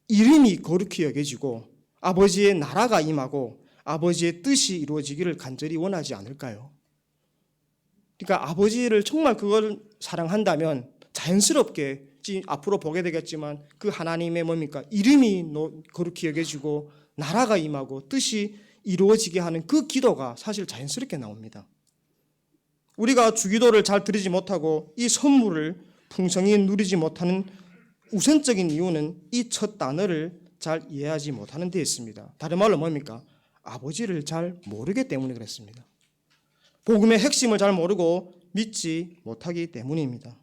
이름이 거룩히 여겨지고 아버지의 나라가 임하고 아버지의 뜻이 이루어지기를 간절히 원하지 않을까요? 그러니까 아버지를 정말 그걸 사랑한다면 자연스럽게 앞으로 보게 되겠지만 그 하나님의 이름이 거룩히 여겨지고 나라가 임하고 뜻이 이루어지게 하는 그 기도가 사실 자연스럽게 나옵니다. 우리가 주기도를 잘 드리지 못하고 이 선물을 풍성히 누리지 못하는 우선적인 이유는 이 첫 단어를 잘 이해하지 못하는 데 있습니다. 다른 말로 아버지를 잘 모르기 때문에 그렇습니다. 복음의 핵심을 잘 모르고 믿지 못하기 때문입니다.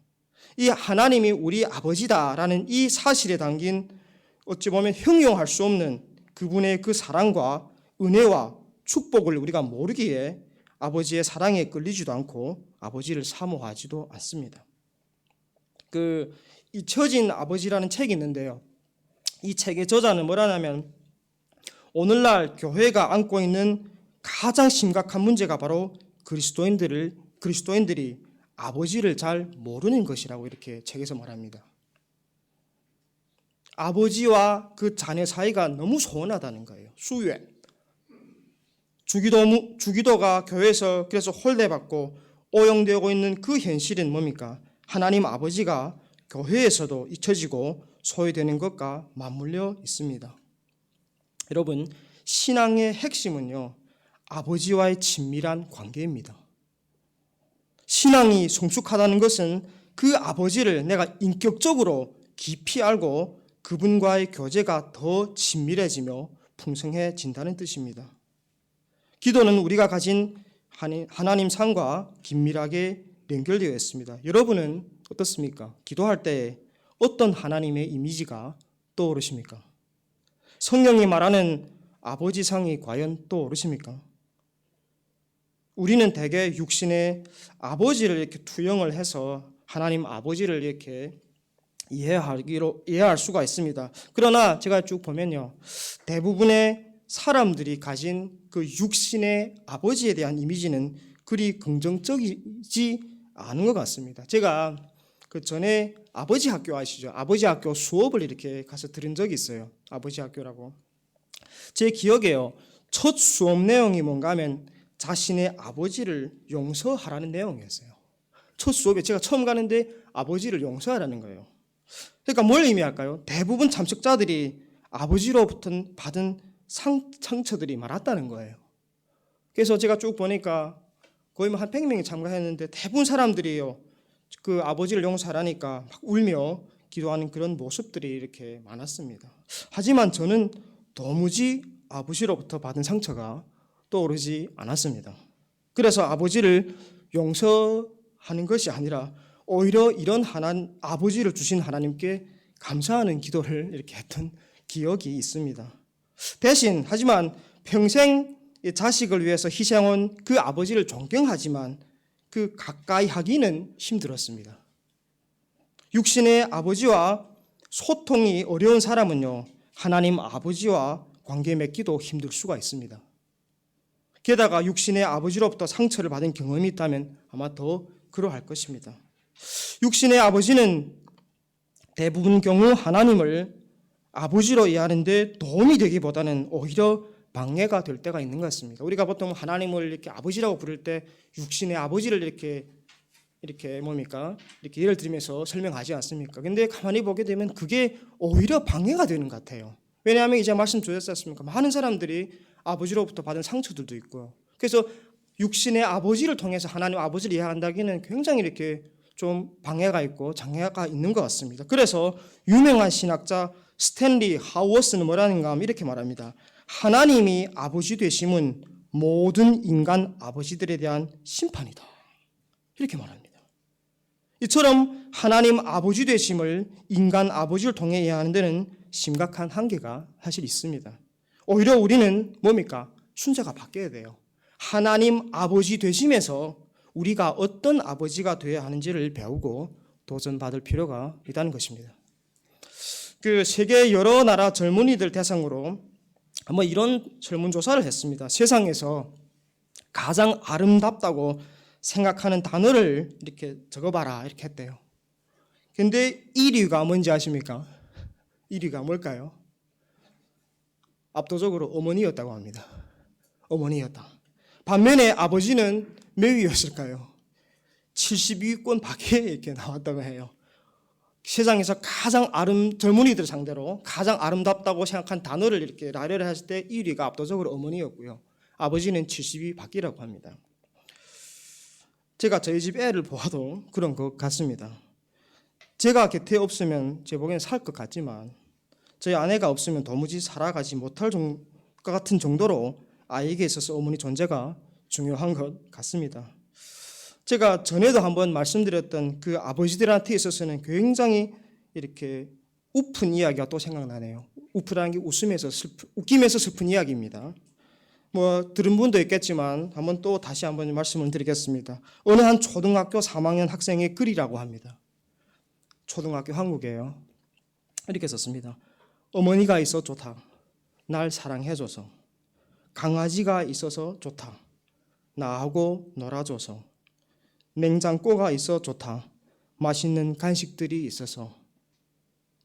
이 하나님이 우리 아버지다라는 이 사실에 담긴 어찌 보면 형용할 수 없는 그분의 그 사랑과 은혜와 축복을 우리가 모르기에 아버지의 사랑에 끌리지도 않고 아버지를 사모하지도 않습니다. 잊혀진 아버지라는 책이 있는데요. 이 책의 저자는 뭐라냐면 오늘날 교회가 안고 있는 가장 심각한 문제가 바로 그리스도인들이 아버지를 잘 모르는 것이라고 이렇게 책에서 말합니다. 아버지와 그 자녀 사이가 너무 소원하다는 거예요.疏远. 주기도가 교회에서 그래서 홀대받고 오용되고 있는 그 현실은 뭡니까? 하나님 아버지가 교회에서도 잊혀지고 소외되는 것과 맞물려 있습니다. 여러분, 신앙의 핵심은요, 아버지와의 친밀한 관계입니다. 신앙이 성숙하다는 것은 그 아버지를 내가 인격적으로 깊이 알고 그분과의 교제가 더 친밀해지며 풍성해진다는 뜻입니다. 기도는 우리가 가진 하나님 상과 긴밀하게 연결되어 있습니다. 여러분은 어떻습니까? 기도할 때 어떤 하나님의 이미지가 떠오르십니까? 성경이 말하는 아버지 상이 과연 떠오르십니까? 우리는 대개 육신의 아버지를 이렇게 투영을 해서 하나님 아버지를 이렇게 이해할 수가 있습니다. 그러나 제가 쭉 보면요, 대부분의 사람들이 가진 그 육신의 아버지에 대한 이미지는 그리 긍정적이지 않은 것 같습니다. 제가 그 전에 아버지 학교 아시죠? 아버지 학교 수업을 이렇게 가서 들은 적이 있어요. 아버지 학교라고. 제 기억에요. 첫 수업 내용이 뭔가 하면 자신의 아버지를 용서하라는 내용이었어요. 첫 수업에 제가 처음 가는데 아버지를 용서하라는 거예요. 그러니까 뭘 의미할까요? 대부분 참석자들이 아버지로부터 받은 상처들이 많았다는 거예요. 그래서 제가 쭉 보니까 거의 한 100명이 참가했는데 대부분 사람들이요, 그 아버지를 용서하라니까 막 울며 기도하는 그런 모습들이 이렇게 많았습니다. 하지만 저는 도무지 아버지로부터 받은 상처가 떠오르지 않았습니다. 그래서 아버지를 용서하는 것이 아니라 오히려 이런 아버지를 주신 하나님께 감사하는 기도를 이렇게 했던 기억이 있습니다. 대신 하지만 평생 자식을 위해서 희생한 그 아버지를 존경하지만 그 가까이 하기는 힘들었습니다. 육신의 아버지와 소통이 어려운 사람은요, 하나님 아버지와 관계 맺기도 힘들 수가 있습니다. 게다가 육신의 아버지로부터 상처를 받은 경험이 있다면 아마 더 그러할 것입니다. 육신의 아버지는 대부분 경우 하나님을 아버지로 이해하는데 도움이 되기보다는 오히려 방해가 될 때가 있는 것 같습니다. 우리가 보통 하나님을 이렇게 아버지라고 부를 때 육신의 아버지를 이렇게 뭡니까? 이렇게 예를 들면서 설명하지 않습니까? 근데 가만히 보게 되면 그게 오히려 방해가 되는 것 같아요. 왜냐하면 이제 말씀 주셨지 않습니까? 많은 사람들이 아버지로부터 받은 상처들도 있고요. 그래서 육신의 아버지를 통해서 하나님 아버지를 이해한다기는 굉장히 이렇게 좀 방해가 있고 장애가 있는 것 같습니다. 그래서 유명한 신학자 스탠리 하워스는 뭐라는가 하면 이렇게 말합니다. 하나님이 아버지 되심은 모든 인간 아버지들에 대한 심판이다. 이렇게 말합니다. 이처럼 하나님 아버지 되심을 인간 아버지를 통해 이해하는 데는 심각한 한계가 사실 있습니다. 오히려 우리는 뭡니까? 순서가 바뀌어야 돼요. 하나님 아버지 되심에서 우리가 어떤 아버지가 되어야 하는지를 배우고 도전받을 필요가 있다는 것입니다. 그 세계 여러 나라 젊은이들 대상으로 한번 이런 설문조사를 했습니다. 세상에서 가장 아름답다고 생각하는 단어를 이렇게 적어봐라 이렇게 했대요. 근데 1위가 뭔지 아십니까? 1위가 뭘까요? 압도적으로 어머니였다고 합니다. 어머니였다. 반면에 아버지는 몇 위였을까요? 72위권 밖에 이렇게 나왔다고 해요. 세상에서 가장 젊은이들 상대로 가장 아름답다고 생각한 단어를 이렇게 나열을 했을 때 1위가 압도적으로 어머니였고요. 아버지는 70위 밖이라고 합니다. 제가 저희 집 애를 보아도 그런 것 같습니다. 제가 곁에 없으면 제 보기엔 살 것 같지만 저희 아내가 없으면 도무지 살아가지 못할 것 같은 정도로 아이에게 있어서 어머니 존재가 중요한 것 같습니다. 제가 전에도 한번 말씀드렸던 그 아버지들한테 있어서는 굉장히 이렇게 우픈 이야기가 또 생각나네요. 우프라는 게 웃기면서 슬픈 이야기입니다. 뭐 들은 분도 있겠지만 한번 또 다시 한번 말씀을 드리겠습니다. 어느 한 초등학교 3학년 학생의 글이라고 합니다. 초등학교 한국이에요. 이렇게 썼습니다. 어머니가 있어 좋다. 날 사랑해줘서. 강아지가 있어서 좋다. 나하고 놀아줘서. 냉장고가 있어 좋다. 맛있는 간식들이 있어서.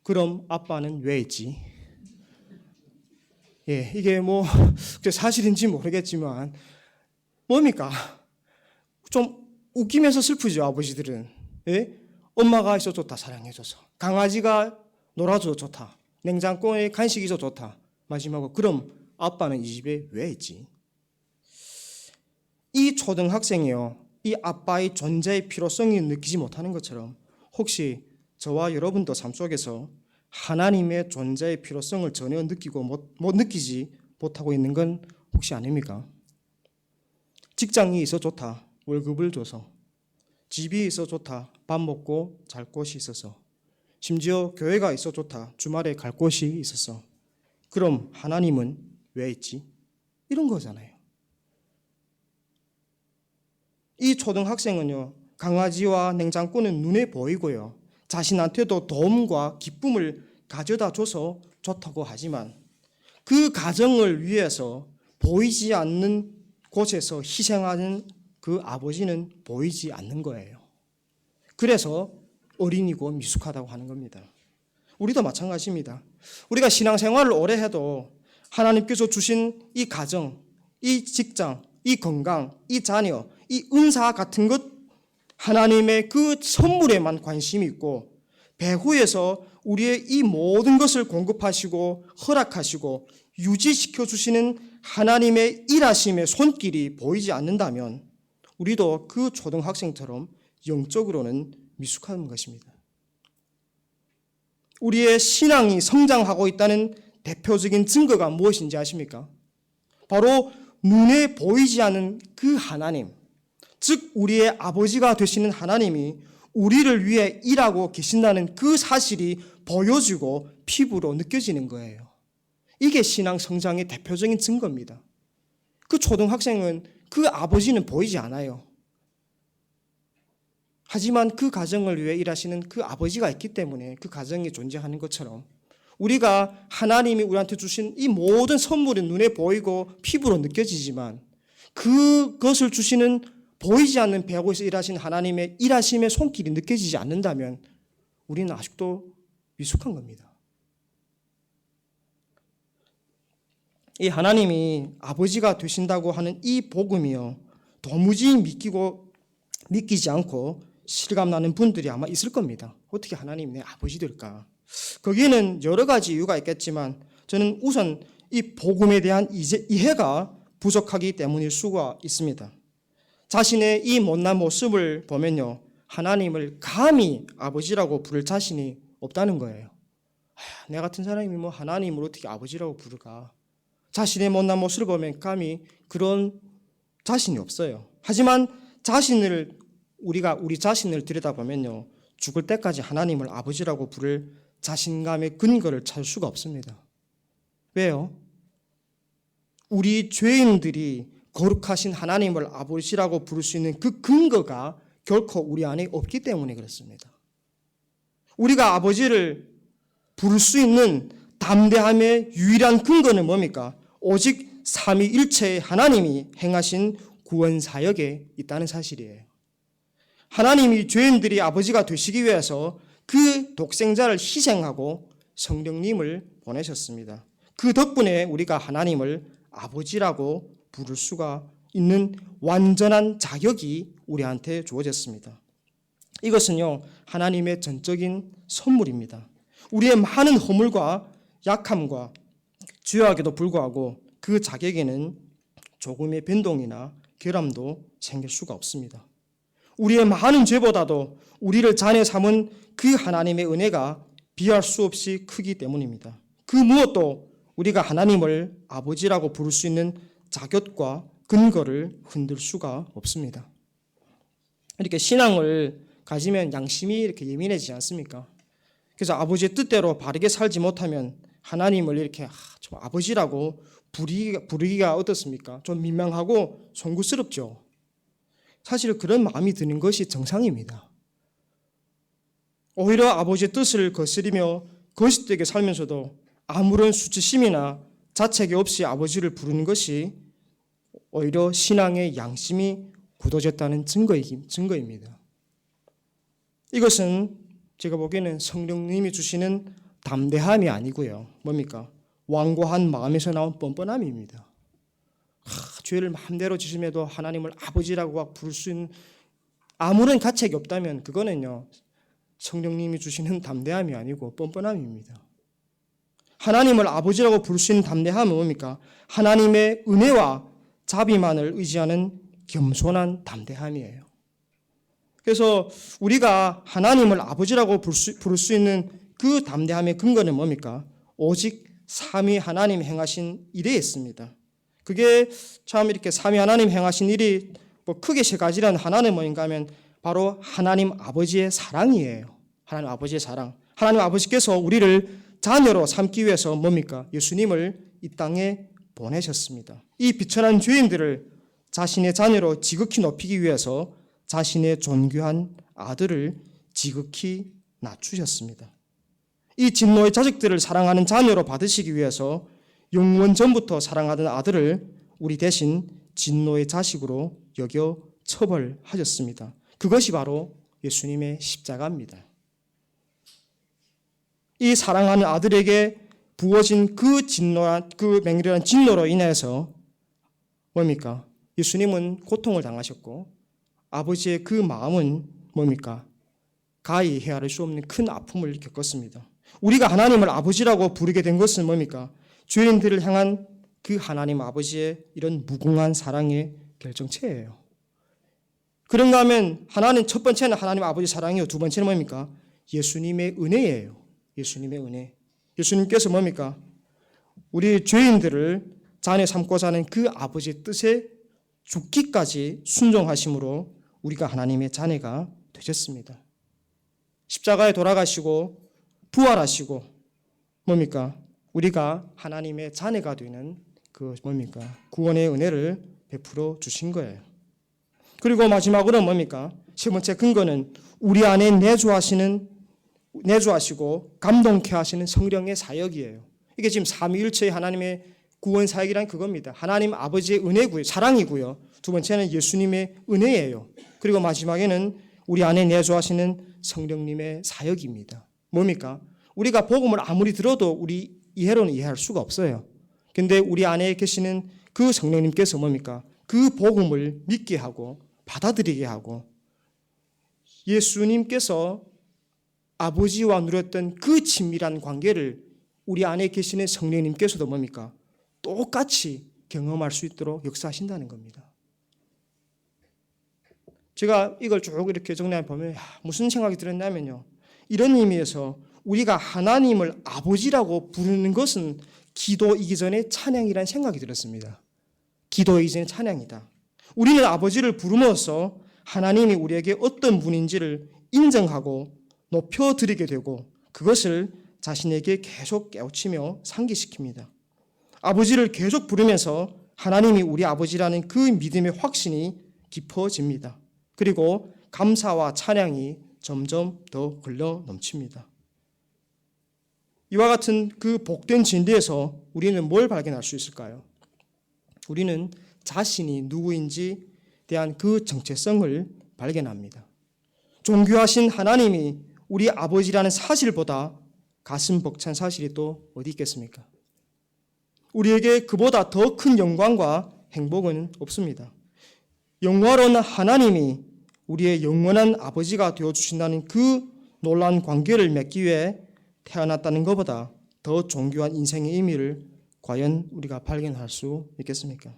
그럼 아빠는 왜 있지? 예, 이게 뭐 사실인지 모르겠지만 뭡니까? 좀 웃기면서 슬프죠, 아버지들은. 예? 엄마가 있어 좋다, 사랑해줘서. 강아지가 놀아줘 좋다. 냉장고에 간식이 있어 좋다. 마지막으로 그럼 아빠는 이 집에 왜 있지? 이 초등학생이요, 이 아빠의 존재의 필요성이 느끼지 못하는 것처럼 혹시 저와 여러분도 삶 속에서 하나님의 존재의 필요성을 전혀 느끼고 못 느끼지 못하고 있는 건 혹시 아닙니까? 직장이 있어 좋다. 월급을 줘서. 집이 있어 좋다. 밥 먹고 잘 곳이 있어서. 심지어 교회가 있어 좋다. 주말에 갈 곳이 있어서. 그럼 하나님은 왜 있지? 이런 거잖아요. 이 초등학생은요, 강아지와 냉장고는 눈에 보이고요, 자신한테도 도움과 기쁨을 가져다 줘서 좋다고 하지만 그 가정을 위해서 보이지 않는 곳에서 희생하는 그 아버지는 보이지 않는 거예요. 그래서 어린이고 미숙하다고 하는 겁니다. 우리도 마찬가지입니다. 우리가 신앙생활을 오래 해도 하나님께서 주신 이 가정, 이 직장, 이 건강, 이 자녀, 이 은사 같은 것 하나님의 그 선물에만 관심이 있고 배후에서 우리의 이 모든 것을 공급하시고 허락하시고 유지시켜 주시는 하나님의 일하심의 손길이 보이지 않는다면 우리도 그 초등학생처럼 영적으로는 미숙한 것입니다. 우리의 신앙이 성장하고 있다는 대표적인 증거가 무엇인지 아십니까? 바로 눈에 보이지 않는 그 하나님, 즉 우리의 아버지가 되시는 하나님이 우리를 위해 일하고 계신다는 그 사실이 보여지고 피부로 느껴지는 거예요. 이게 신앙 성장의 대표적인 증거입니다. 그 초등학생은 그 아버지는 보이지 않아요. 하지만 그 가정을 위해 일하시는 그 아버지가 있기 때문에 그 가정이 존재하는 것처럼 우리가 하나님이 우리한테 주신 이 모든 선물이 눈에 보이고 피부로 느껴지지만 그것을 주시는 보이지 않는 배후에서 일하신 하나님의 일하심의 손길이 느껴지지 않는다면 우리는 아직도 미숙한 겁니다. 이 하나님이 아버지가 되신다고 하는 이 복음이요, 도무지 믿기지 않고 실감나는 분들이 아마 있을 겁니다. 어떻게 하나님이 내 아버지 될까? 거기에는 여러 가지 이유가 있겠지만 저는 우선 이 복음에 대한 이해가 부족하기 때문일 수가 있습니다. 자신의 이 못난 모습을 보면요, 하나님을 감히 아버지라고 부를 자신이 없다는 거예요. 내 같은 사람이 뭐 하나님을 어떻게 아버지라고 부를까? 자신의 못난 모습을 보면 감히 그런 자신이 없어요. 하지만 우리 자신을 들여다보면요, 죽을 때까지 하나님을 아버지라고 부를 자신감의 근거를 찾을 수가 없습니다. 왜요? 우리 죄인들이 거룩하신 하나님을 아버지라고 부를 수 있는 그 근거가 결코 우리 안에 없기 때문에 그렇습니다. 우리가 아버지를 부를 수 있는 담대함의 유일한 근거는 뭡니까? 오직 삼위일체의 하나님이 행하신 구원 사역에 있다는 사실이에요. 하나님이 죄인들이 아버지가 되시기 위해서 그 독생자를 희생하고 성령님을 보내셨습니다. 그 덕분에 우리가 하나님을 아버지라고 부를 수가 있는 완전한 자격이 우리한테 주어졌습니다. 이것은요, 하나님의 전적인 선물입니다. 우리의 많은 허물과 약함과 죄악에도 불구하고 그 자격에는 조금의 변동이나 결함도 생길 수가 없습니다. 우리의 많은 죄보다도 우리를 자녀 삼은 그 하나님의 은혜가 비할 수 없이 크기 때문입니다. 그 무엇도 우리가 하나님을 아버지라고 부를 수 있는 자격과 근거를 흔들 수가 없습니다. 이렇게 신앙을 가지면 양심이 이렇게 예민해지지 않습니까? 그래서 아버지의 뜻대로 바르게 살지 못하면 하나님을 이렇게 좀 아버지라고 부르기가 어떻습니까? 좀 민망하고 송구스럽죠. 사실 그런 마음이 드는 것이 정상입니다. 오히려 아버지의 뜻을 거스리며 거짓되게 살면서도 아무런 수치심이나 자책이 없이 아버지를 부르는 것이 오히려 신앙의 양심이 굳어졌다는 증거입니다. 이것은 제가 보기에는 성령님이 주시는 담대함이 아니고요. 뭡니까? 완고한 마음에서 나온 뻔뻔함입니다. 죄를 마음대로 지심에도 하나님을 아버지라고 부를 수 있는 아무런 가책이 없다면 그거는요, 성령님이 주시는 담대함이 아니고 뻔뻔함입니다. 하나님을 아버지라고 부를 수 있는 담대함은 뭡니까? 하나님의 은혜와 자비만을 의지하는 겸손한 담대함이에요. 그래서 우리가 하나님을 아버지라고 부를 수 있는 그 담대함의 근거는 뭡니까? 오직 삼위 하나님 행하신 일에 있습니다. 그게 참 이렇게 삼위 하나님 행하신 일이 크게 세 가지라는 하나는 뭐인가 하면 바로 하나님 아버지의 사랑이에요. 하나님 아버지의 사랑. 하나님 아버지께서 우리를 자녀로 삼기 위해서 뭡니까? 예수님을 이 땅에 보내셨습니다. 이 비천한 죄인들을 자신의 자녀로 지극히 높이기 위해서 자신의 존귀한 아들을 지극히 낮추셨습니다. 이 진노의 자식들을 사랑하는 자녀로 받으시기 위해서 영원 전부터 사랑하던 아들을 우리 대신 진노의 자식으로 여겨 처벌하셨습니다. 그것이 바로 예수님의 십자가입니다. 이 사랑하는 아들에게 부어진 그 맹렬한 진노로 인해서 뭡니까? 예수님은 고통을 당하셨고 아버지의 그 마음은 뭡니까? 가히 헤아릴 수 없는 큰 아픔을 겪었습니다. 우리가 하나님을 아버지라고 부르게 된 것은 뭡니까? 죄인들을 향한 그 하나님 아버지의 이런 무궁한 사랑의 결정체예요. 그런가 하면 하나는 첫 번째는 하나님 아버지 사랑이요. 두 번째는 뭡니까? 예수님의 은혜예요. 예수님의 은혜. 예수님께서 뭡니까? 우리 죄인들을 자녀 삼고자 하는 그 아버지의 뜻에 죽기까지 순종하심으로 우리가 하나님의 자녀가 되셨습니다. 십자가에 돌아가시고 부활하시고 뭡니까? 우리가 하나님의 자녀가 되는 그 뭡니까? 구원의 은혜를 베풀어 주신 거예요. 그리고 마지막으로 뭡니까? 세 번째 근거는 우리 안에 내주하시고 감동케 하시는 성령의 사역이에요. 이게 지금 삼위일체의 하나님의 구원 사역이란 그겁니다. 하나님 아버지의 은혜고요. 사랑이고요. 두 번째는 예수님의 은혜예요. 그리고 마지막에는 우리 안에 내주하시는 성령님의 사역입니다. 뭡니까? 우리가 복음을 아무리 들어도 우리 이해로는 이해할 수가 없어요. 근데 우리 안에 계시는 그 성령님께서 뭡니까? 그 복음을 믿게 하고 받아들이게 하고 예수님께서 아버지와 누렸던 그 친밀한 관계를 우리 안에 계시는 성령님께서도 뭡니까? 똑같이 경험할 수 있도록 역사하신다는 겁니다. 제가 이걸 쭉 이렇게 정리해 보면 무슨 생각이 들었냐면요. 이런 의미에서 우리가 하나님을 아버지라고 부르는 것은 기도이기 전에 찬양이라는 생각이 들었습니다. 기도이기 전에 찬양이다. 우리는 아버지를 부름으로써 하나님이 우리에게 어떤 분인지를 인정하고 높여드리게 되고 그것을 자신에게 계속 깨우치며 상기시킵니다. 아버지를 계속 부르면서 하나님이 우리 아버지라는 그 믿음의 확신이 깊어집니다. 그리고 감사와 찬양이 점점 더 흘러 넘칩니다. 이와 같은 그 복된 진리에서 우리는 뭘 발견할 수 있을까요? 우리는 자신이 누구인지 대한 그 정체성을 발견합니다. 존귀하신 하나님이 우리 아버지라는 사실보다 가슴 벅찬 사실이 또 어디 있겠습니까? 우리에게 그보다 더 큰 영광과 행복은 없습니다. 영화로운 하나님이 우리의 영원한 아버지가 되어주신다는 그 놀라운 관계를 맺기 위해 태어났다는 것보다 더 존귀한 인생의 의미를 과연 우리가 발견할 수 있겠습니까?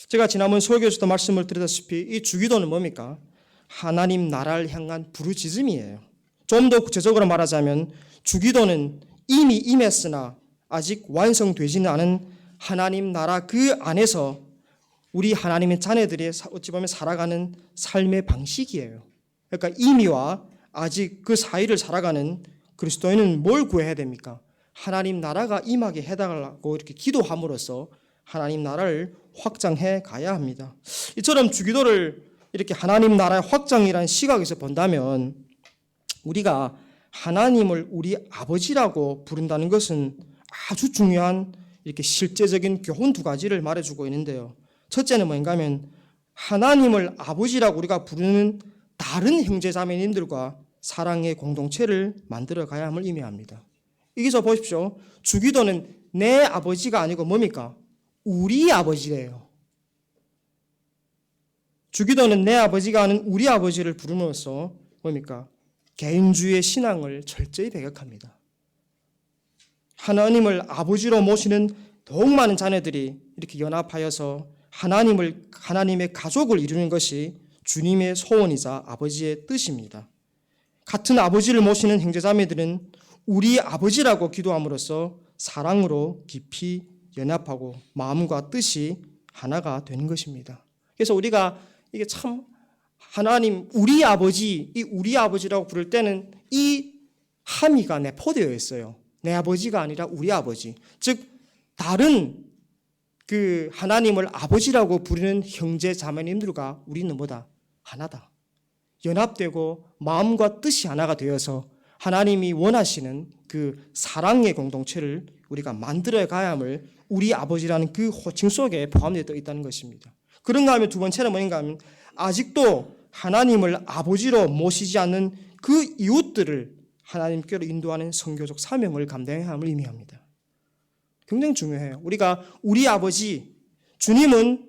제가 지난번 설교에서도 말씀을 드렸다시피 이 주기도는 뭡니까? 하나님 나라를 향한 부르짖음이에요. 좀 더 구체적으로 말하자면 주기도는 이미 임했으나 아직 완성되지는 않은 하나님 나라 그 안에서 우리 하나님의 자녀들이 어찌 보면 살아가는 삶의 방식이에요. 그러니까 이미와 아직 그 사이를 살아가는 그리스도인은 뭘 구해야 됩니까? 하나님 나라가 임하게 해달라고 이렇게 기도함으로써 하나님 나라를 확장해 가야 합니다. 이처럼 주기도를 이렇게 하나님 나라의 확장이라는 시각에서 본다면 우리가 하나님을 우리 아버지라고 부른다는 것은 아주 중요한 이렇게 실제적인 교훈 두 가지를 말해주고 있는데요. 첫째는 뭔가 하면 하나님을 아버지라고 우리가 부르는 다른 형제자매님들과 사랑의 공동체를 만들어 가야 함을 의미합니다. 여기서 보십시오. 주기도는 내 아버지가 아니고 뭡니까? 우리 아버지래요. 주기도는 내 아버지가 아닌 우리 아버지를 부름으로써 뭡니까? 개인주의 신앙을 철저히 배격합니다. 하나님을 아버지로 모시는 더욱 많은 자녀들이 이렇게 연합하여서 하나님의 가족을 이루는 것이 주님의 소원이자 아버지의 뜻입니다. 같은 아버지를 모시는 형제자매들은 우리 아버지라고 기도함으로써 사랑으로 깊이 연합하고 마음과 뜻이 하나가 되는 것입니다. 그래서 우리가 이게 참 하나님 우리 아버지, 이 우리 아버지라고 부를 때는 이 함의가 내포되어 있어요. 내 아버지가 아니라 우리 아버지. 즉 다른 그 하나님을 아버지라고 부르는 형제 자매님들과 우리는 뭐다? 하나다. 연합되고 마음과 뜻이 하나가 되어서 하나님이 원하시는 그 사랑의 공동체를 우리가 만들어 가야 함을 우리 아버지라는 그 호칭 속에 포함되어 있다는 것입니다. 그런가 하면 두 번째는 뭐인가 하면 아직도 하나님을 아버지로 모시지 않는 그 이웃들을 하나님께로 인도하는 선교적 사명을 감당해야 함을 의미합니다. 굉장히 중요해요. 우리가 우리 아버지, 주님은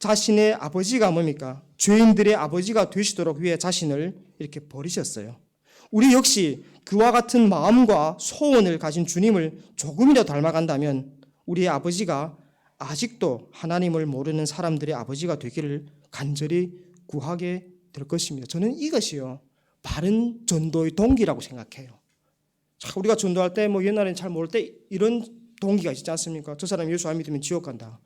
자신의 아버지가 뭡니까? 죄인들의 아버지가 되시도록 위해 자신을 이렇게 버리셨어요. 우리 역시 그와 같은 마음과 소원을 가진 주님을 조금이라도 닮아간다면 우리의 아버지가 아직도 하나님을 모르는 사람들의 아버지가 되기를 간절히 구하게 될 것입니다. 저는 이것이요, 바른 전도의 동기라고 생각해요. 자, 우리가 전도할 때 뭐 옛날에는 잘 모를 때 이런 동기가 있지 않습니까? 저 사람 예수 안 믿으면 지옥 간다.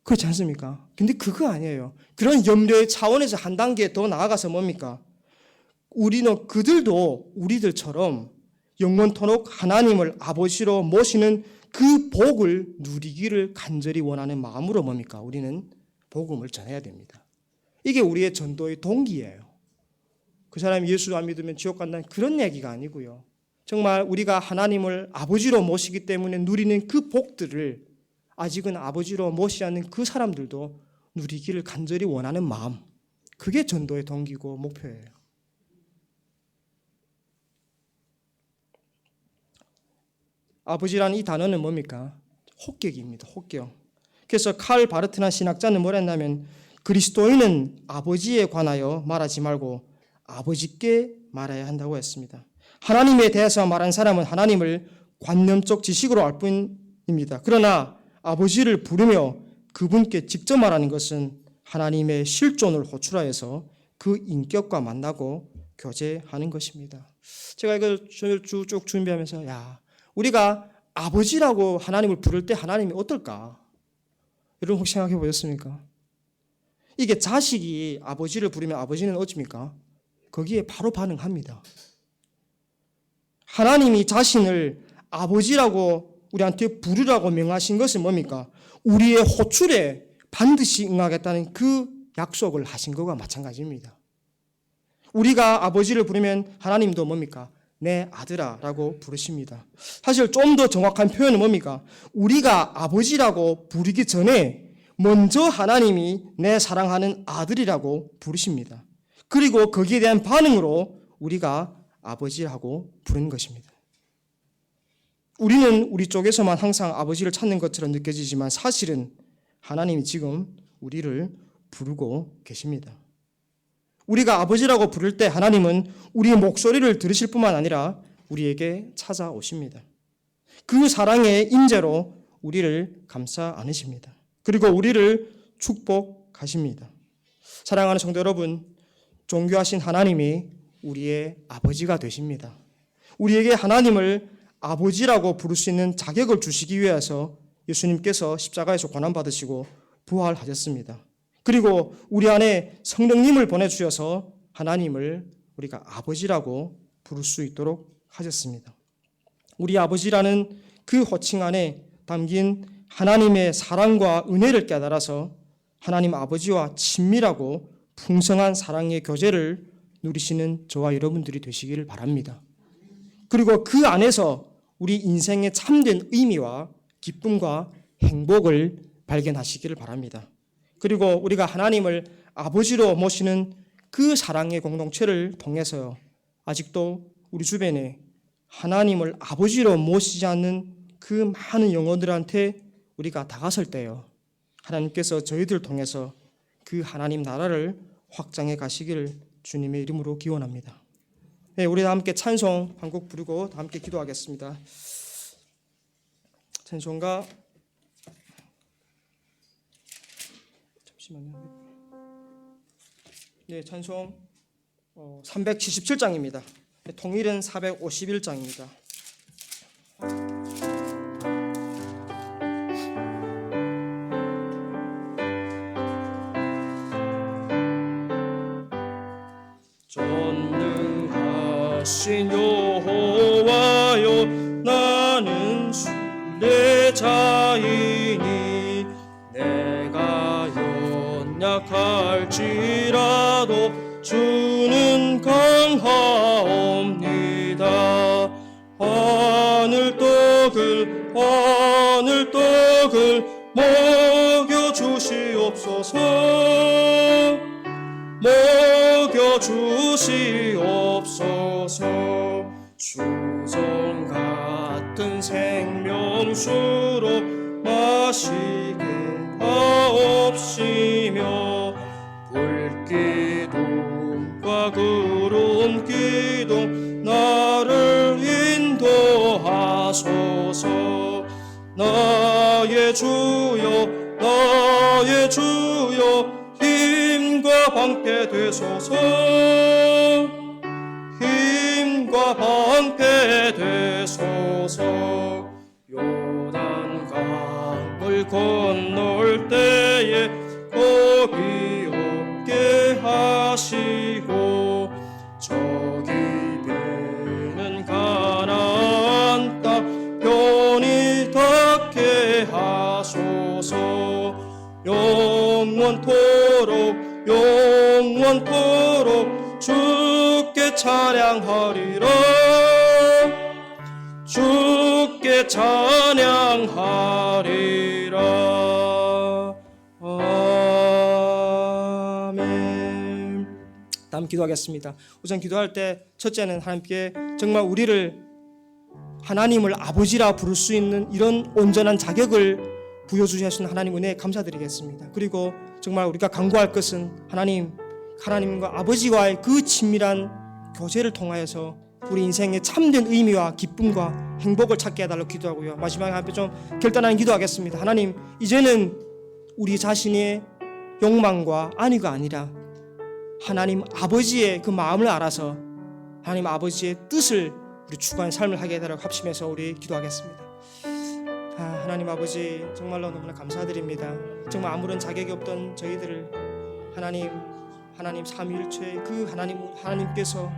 그렇지 않습니까? 근데 그거 아니에요. 그런 염려의 차원에서 한 단계 더 나아가서 뭡니까? 우리는 그들도 우리들처럼 영원토록 하나님을 아버지로 모시는 그 복을 누리기를 간절히 원하는 마음으로 뭡니까? 우리는 복음을 전해야 됩니다. 이게 우리의 전도의 동기예요. 그 사람이 예수 안 믿으면 지옥 간다는 그런 얘기가 아니고요. 정말 우리가 하나님을 아버지로 모시기 때문에 누리는 그 복들을 아직은 아버지로 모시지 않는 그 사람들도 누리기를 간절히 원하는 마음, 그게 전도의 동기고 목표예요. 아버지라는 이 단어는 뭡니까? 혹격입니다. 혹격. 그래서 칼 바르트나 신학자는 뭐라 했냐면 그리스도인은 아버지에 관하여 말하지 말고 아버지께 말해야 한다고 했습니다. 하나님에 대해서 말한 사람은 하나님을 관념적 지식으로 알 뿐입니다. 그러나 아버지를 부르며 그분께 직접 말하는 것은 하나님의 실존을 호출하여서 그 인격과 만나고 교제하는 것입니다. 제가 이걸 쭉 준비하면서 우리가 아버지라고 하나님을 부를 때 하나님이 어떨까? 여러분 혹시 생각해 보셨습니까? 이게 자식이 아버지를 부르면 아버지는 어찌입니까? 거기에 바로 반응합니다. 하나님이 자신을 아버지라고 우리한테 부르라고 명하신 것은 뭡니까? 우리의 호출에 반드시 응하겠다는 그 약속을 하신 것과 마찬가지입니다. 우리가 아버지를 부르면 하나님도 뭡니까? 내 아들아라고 부르십니다. 사실 좀 더 정확한 표현은 뭡니까? 우리가 아버지라고 부르기 전에 먼저 하나님이 내 사랑하는 아들이라고 부르십니다. 그리고 거기에 대한 반응으로 우리가 아버지라고 부르는 것입니다. 우리는 우리 쪽에서만 항상 아버지를 찾는 것처럼 느껴지지만 사실은 하나님이 지금 우리를 부르고 계십니다. 우리가 아버지라고 부를 때 하나님은 우리의 목소리를 들으실 뿐만 아니라 우리에게 찾아오십니다. 그 사랑의 임재로 우리를 감싸 안으십니다. 그리고 우리를 축복하십니다. 사랑하는 성도 여러분, 존귀하신 하나님이 우리의 아버지가 되십니다. 우리에게 하나님을 아버지라고 부를 수 있는 자격을 주시기 위해서 예수님께서 십자가에서 고난받으시고 부활하셨습니다. 그리고 우리 안에 성령님을 보내주셔서 하나님을 우리가 아버지라고 부를 수 있도록 하셨습니다. 우리 아버지라는 그 호칭 안에 담긴 하나님의 사랑과 은혜를 깨달아서 하나님 아버지와 친밀하고 풍성한 사랑의 교제를 누리시는 저와 여러분들이 되시기를 바랍니다. 그리고 그 안에서 우리 인생의 참된 의미와 기쁨과 행복을 발견하시기를 바랍니다. 그리고 우리가 하나님을 아버지로 모시는 그 사랑의 공동체를 통해서 아직도 우리 주변에 하나님을 아버지로 모시지 않는 그 많은 영혼들한테 우리가 다가설 때요, 하나님께서 저희들을 통해서 그 하나님 나라를 확장해 가시기를 주님의 이름으로 기원합니다. 네, 우리 다 함께 찬송 한 곡 부르고 다 함께 기도하겠습니다. 찬송가 네, 찬송 377장입니다. 통일은 451장입니다. 전능하신 여호와여, 나는 순례자이니 내가 연약할지라도 주는 강하옵니다. 하늘 떡을 먹여 주시옵소서, 먹여 주시옵소서. 수정 같은 생명수로 마시게 하옵시고 기둥 나를 인도하소서. 나의 주여 나의 주여 힘과 방패 되소서. 힘과 방패 되소서. 요단강을 건널 때에 겁이 없게 하시고 저기 배는 가나안 땅 편히 닿게 하소서. 영원토록 주께 찬양하리라. 주께 찬양하리라. 아멘. 다음 기도하겠습니다. 우선 기도할 때 첫째는 하나님께 정말 우리를 하나님을 아버지라 부를 수 있는 이런 온전한 자격을 부여주시는 하나님 은혜에 감사드리겠습니다. 그리고 정말 우리가 간구할 것은 하나님과 아버지와의 그 친밀한 교제를 통하여서 우리 인생의 참된 의미와 기쁨과 행복을 찾게 해달라고 기도하고요. 마지막에 한번 좀 결단하는 기도하겠습니다. 하나님, 이제는 우리 자신의 욕망과 안위가 아니라 하나님 아버지의 그 마음을 알아서 하나님 아버지의 뜻을 우리 추구하는 삶을 하게 해달라고 합심해서 우리 기도하겠습니다. 하나님 아버지, 정말로 너무나 감사드립니다. 정말 아무런 자격이 없던 저희들을 하나님 삼위일체의 그 하나님께서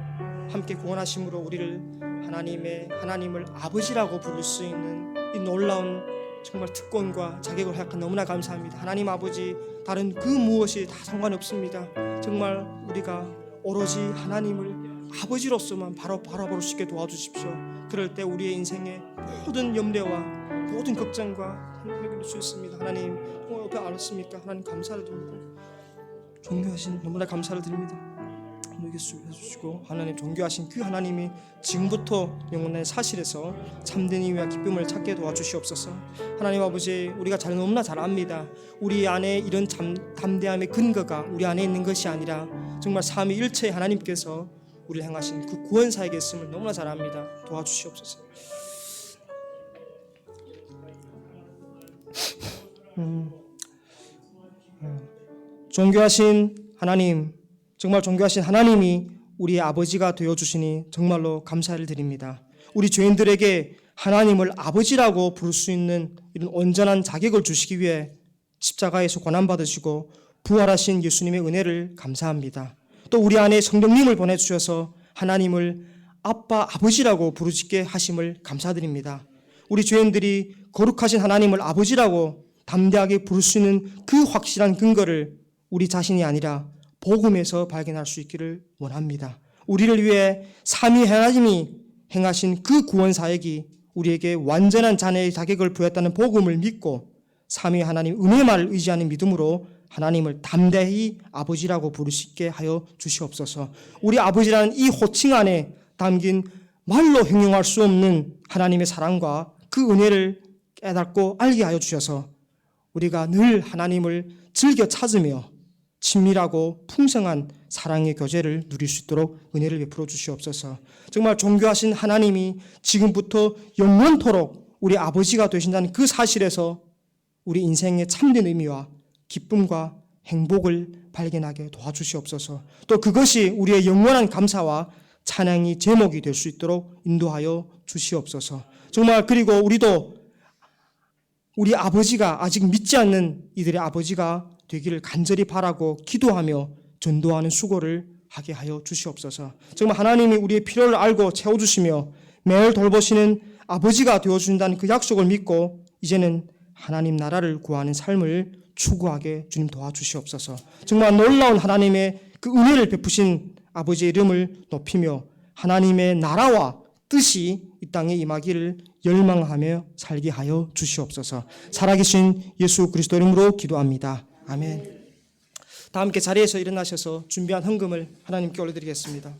함께 구원하심으로 우리를 하나님을 아버지라고 부를 수 있는 이 놀라운 정말 특권과 자격을 허락한 너무나 감사합니다. 하나님 아버지, 다른 그 무엇이 다 상관없습니다. 정말 우리가 오로지 하나님을 아버지로서만 바라볼 수 있게 도와주십시오. 그럴 때 우리의 인생의 모든 염려와 모든 걱정과 해결될 수 있습니다. 하나님, 옆에 알았습니까? 하나님 감사를 드립니다. 존귀하신 너무나 감사를 드립니다. 해주시고 하나님 존귀하신 그 하나님이 지금부터 영원한 사실에서 참된 의미와 기쁨을 찾게 도와주시옵소서. 하나님 아버지, 우리가 너무나 잘 압니다. 우리 안에 이런 담대함의 근거가 우리 안에 있는 것이 아니라 정말 삼위일체의 하나님께서 우리를 행하신 그 구원사에게 있음을 너무나 잘 압니다. 도와주시옵소서. 존귀하신 하나님, 정말 존귀하신 하나님이 우리의 아버지가 되어주시니 정말로 감사를 드립니다. 우리 죄인들에게 하나님을 아버지라고 부를 수 있는 이런 온전한 자격을 주시기 위해 십자가에서 고난받으시고 부활하신 예수님의 은혜를 감사합니다. 또 우리 안에 성령님을 보내주셔서 하나님을 아빠, 아버지라고 부르짖게 하심을 감사드립니다. 우리 죄인들이 거룩하신 하나님을 아버지라고 담대하게 부를 수 있는 그 확실한 근거를 우리 자신이 아니라 복음에서 발견할 수 있기를 원합니다. 우리를 위해 삼위 하나님이 행하신 그 구원 사역이 우리에게 완전한 자녀의 자격을 부여했다는 복음을 믿고 삼위 하나님 은혜만을 의지하는 믿음으로 하나님을 담대히 아버지라고 부를 수 있게 하여 주시옵소서. 우리 아버지라는 이 호칭 안에 담긴 말로 형용할 수 없는 하나님의 사랑과 그 은혜를 깨닫고 알게 하여 주셔서 우리가 늘 하나님을 즐겨 찾으며 친밀하고 풍성한 사랑의 교제를 누릴 수 있도록 은혜를 베풀어 주시옵소서. 정말 존귀하신 하나님이 지금부터 영원토록 우리 아버지가 되신다는 그 사실에서 우리 인생의 참된 의미와 기쁨과 행복을 발견하게 도와주시옵소서. 또 그것이 우리의 영원한 감사와 찬양이 제목이 될 수 있도록 인도하여 주시옵소서. 정말 그리고 우리도 우리 아버지가 아직 믿지 않는 이들의 아버지가 되기를 간절히 바라고 기도하며 전도하는 수고를 하게 하여 주시옵소서. 정말 하나님이 우리의 필요를 알고 채워주시며 매일 돌보시는 아버지가 되어준다는 그 약속을 믿고 이제는 하나님 나라를 구하는 삶을 추구하게 주님 도와주시옵소서. 정말 놀라운 하나님의 그 은혜를 베푸신 아버지의 이름을 높이며 하나님의 나라와 뜻이 이 땅에 임하기를 열망하며 살게 하여 주시옵소서. 살아계신 예수 그리스도 이름으로 기도합니다. 아멘. 다 함께 자리에서 일어나셔서 준비한 헌금을 하나님께 올려드리겠습니다.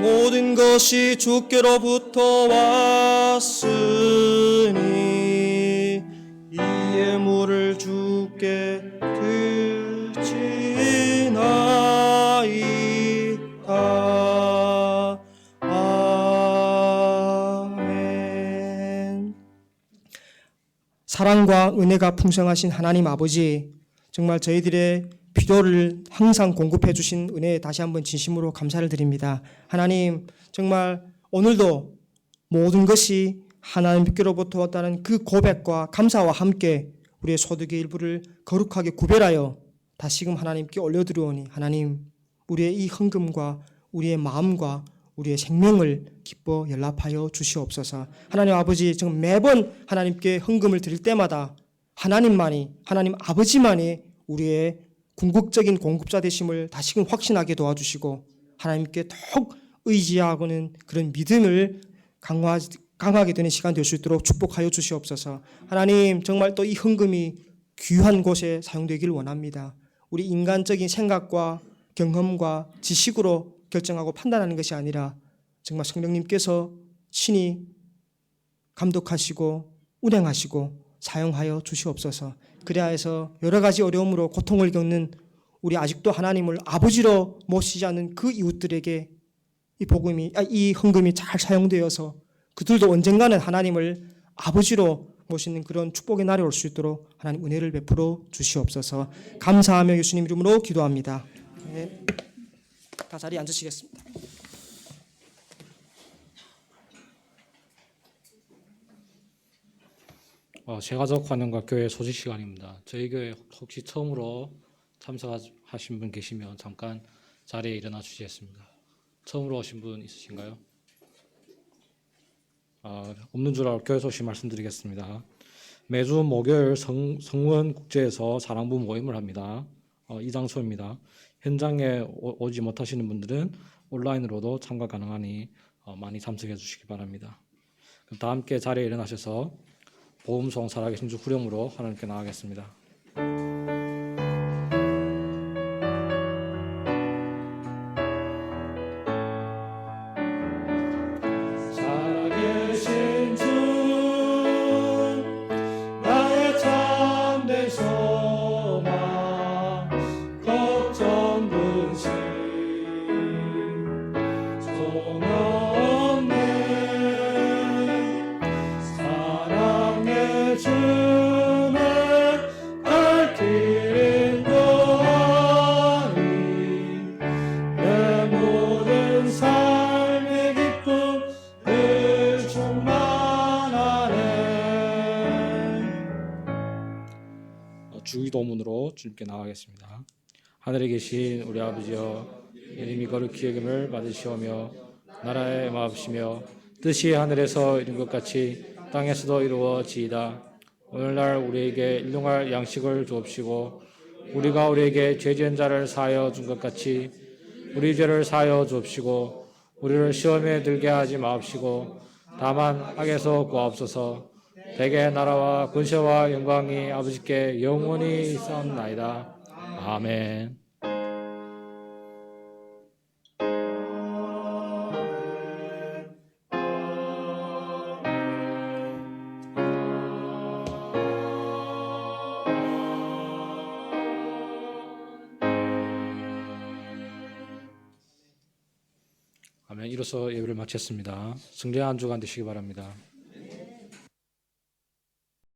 모든 것이 주께로부터 왔으니 이 예물을 주께 드리나이 아멘. 사랑과 은혜가 풍성하신 하나님 아버지, 정말 저희들의 필요를 항상 공급해 주신 은혜에 다시 한번 진심으로 감사를 드립니다. 하나님, 정말 오늘도 모든 것이 하나님께로부터 왔다는 그 고백과 감사와 함께 우리의 소득의 일부를 거룩하게 구별하여 다시금 하나님께 올려드리오니, 하나님, 우리의 이 헌금과 우리의 마음과 우리의 생명을 기뻐 연락하여 주시옵소서. 하나님 아버지, 정말 매번 하나님께 헌금을 드릴 때마다 하나님만이, 하나님 아버지만이 우리의 궁극적인 공급자 되심을 다시금 확신하게 도와주시고, 하나님께 더욱 의지하고는 그런 믿음을 강하게 되는 시간 될 수 있도록 축복하여 주시옵소서. 하나님, 정말 또 이 헌금이 귀한 곳에 사용되길 원합니다. 우리 인간적인 생각과 경험과 지식으로 결정하고 판단하는 것이 아니라 정말 성령님께서 친히 감독하시고 운행하시고 사용하여 주시옵소서. 그래야 해서 여러 가지 어려움으로 고통을 겪는 우리 아직도 하나님을 아버지로 모시지 않는 그 이웃들에게 이 헌금이 잘 사용되어서 그들도 언젠가는 하나님을 아버지로 모시는 그런 축복의 날이 올 수 있도록 하나님 은혜를 베풀어 주시옵소서. 감사하며 예수님 이름으로 기도합니다. 네. 다 자리에 앉으시겠습니다. 제가족 환영과 교회 소식 시간입니다. 저희 교회 혹시 처음으로 참석하신 분 계시면 잠깐 자리에 일어나 주시겠습니다. 처음으로 오신 분 있으신가요? 없는 줄 알고 교회 소식 말씀드리겠습니다. 매주 목요일 성원 국제에서 사랑부 모임을 합니다. 이 장소입니다. 현장에 오지 못하시는 분들은 온라인으로도 참가 가능하니 많이 참석해 주시기 바랍니다. 그럼 다 함께 자리에 일어나셔서 복음송 살아계신 주 후렴으로 하나님께 나아가겠습니다. 살아계신 주 나의 참된 소망 걱정 근심 소망 없네 사랑의 주는 갈 길 인도하니 내 모든 삶의 기쁨을 충만하네. 주기도문으로 주님께 나가겠습니다. 하늘에 계신 우리 아버지여, 이름이 거룩히 여김을 받으시오며 나라의 마옵시며 뜻이 하늘에서 이룬 것 같이 땅에서도 이루어지이다. 오늘날 우리에게 일용할 양식을 주옵시고 우리가 우리에게 죄 지은 자를 사하여 준 것 같이 우리 죄를 사하여 주옵시고 우리를 시험에 들게 하지 마옵시고 다만 악에서 구하옵소서. 대개 나라와 권세와 영광이 아버지께 영원히 있사옵나이다. 아멘. 아멘. 이로써 예배를 마쳤습니다. 승리한 한 주간 되시기 바랍니다.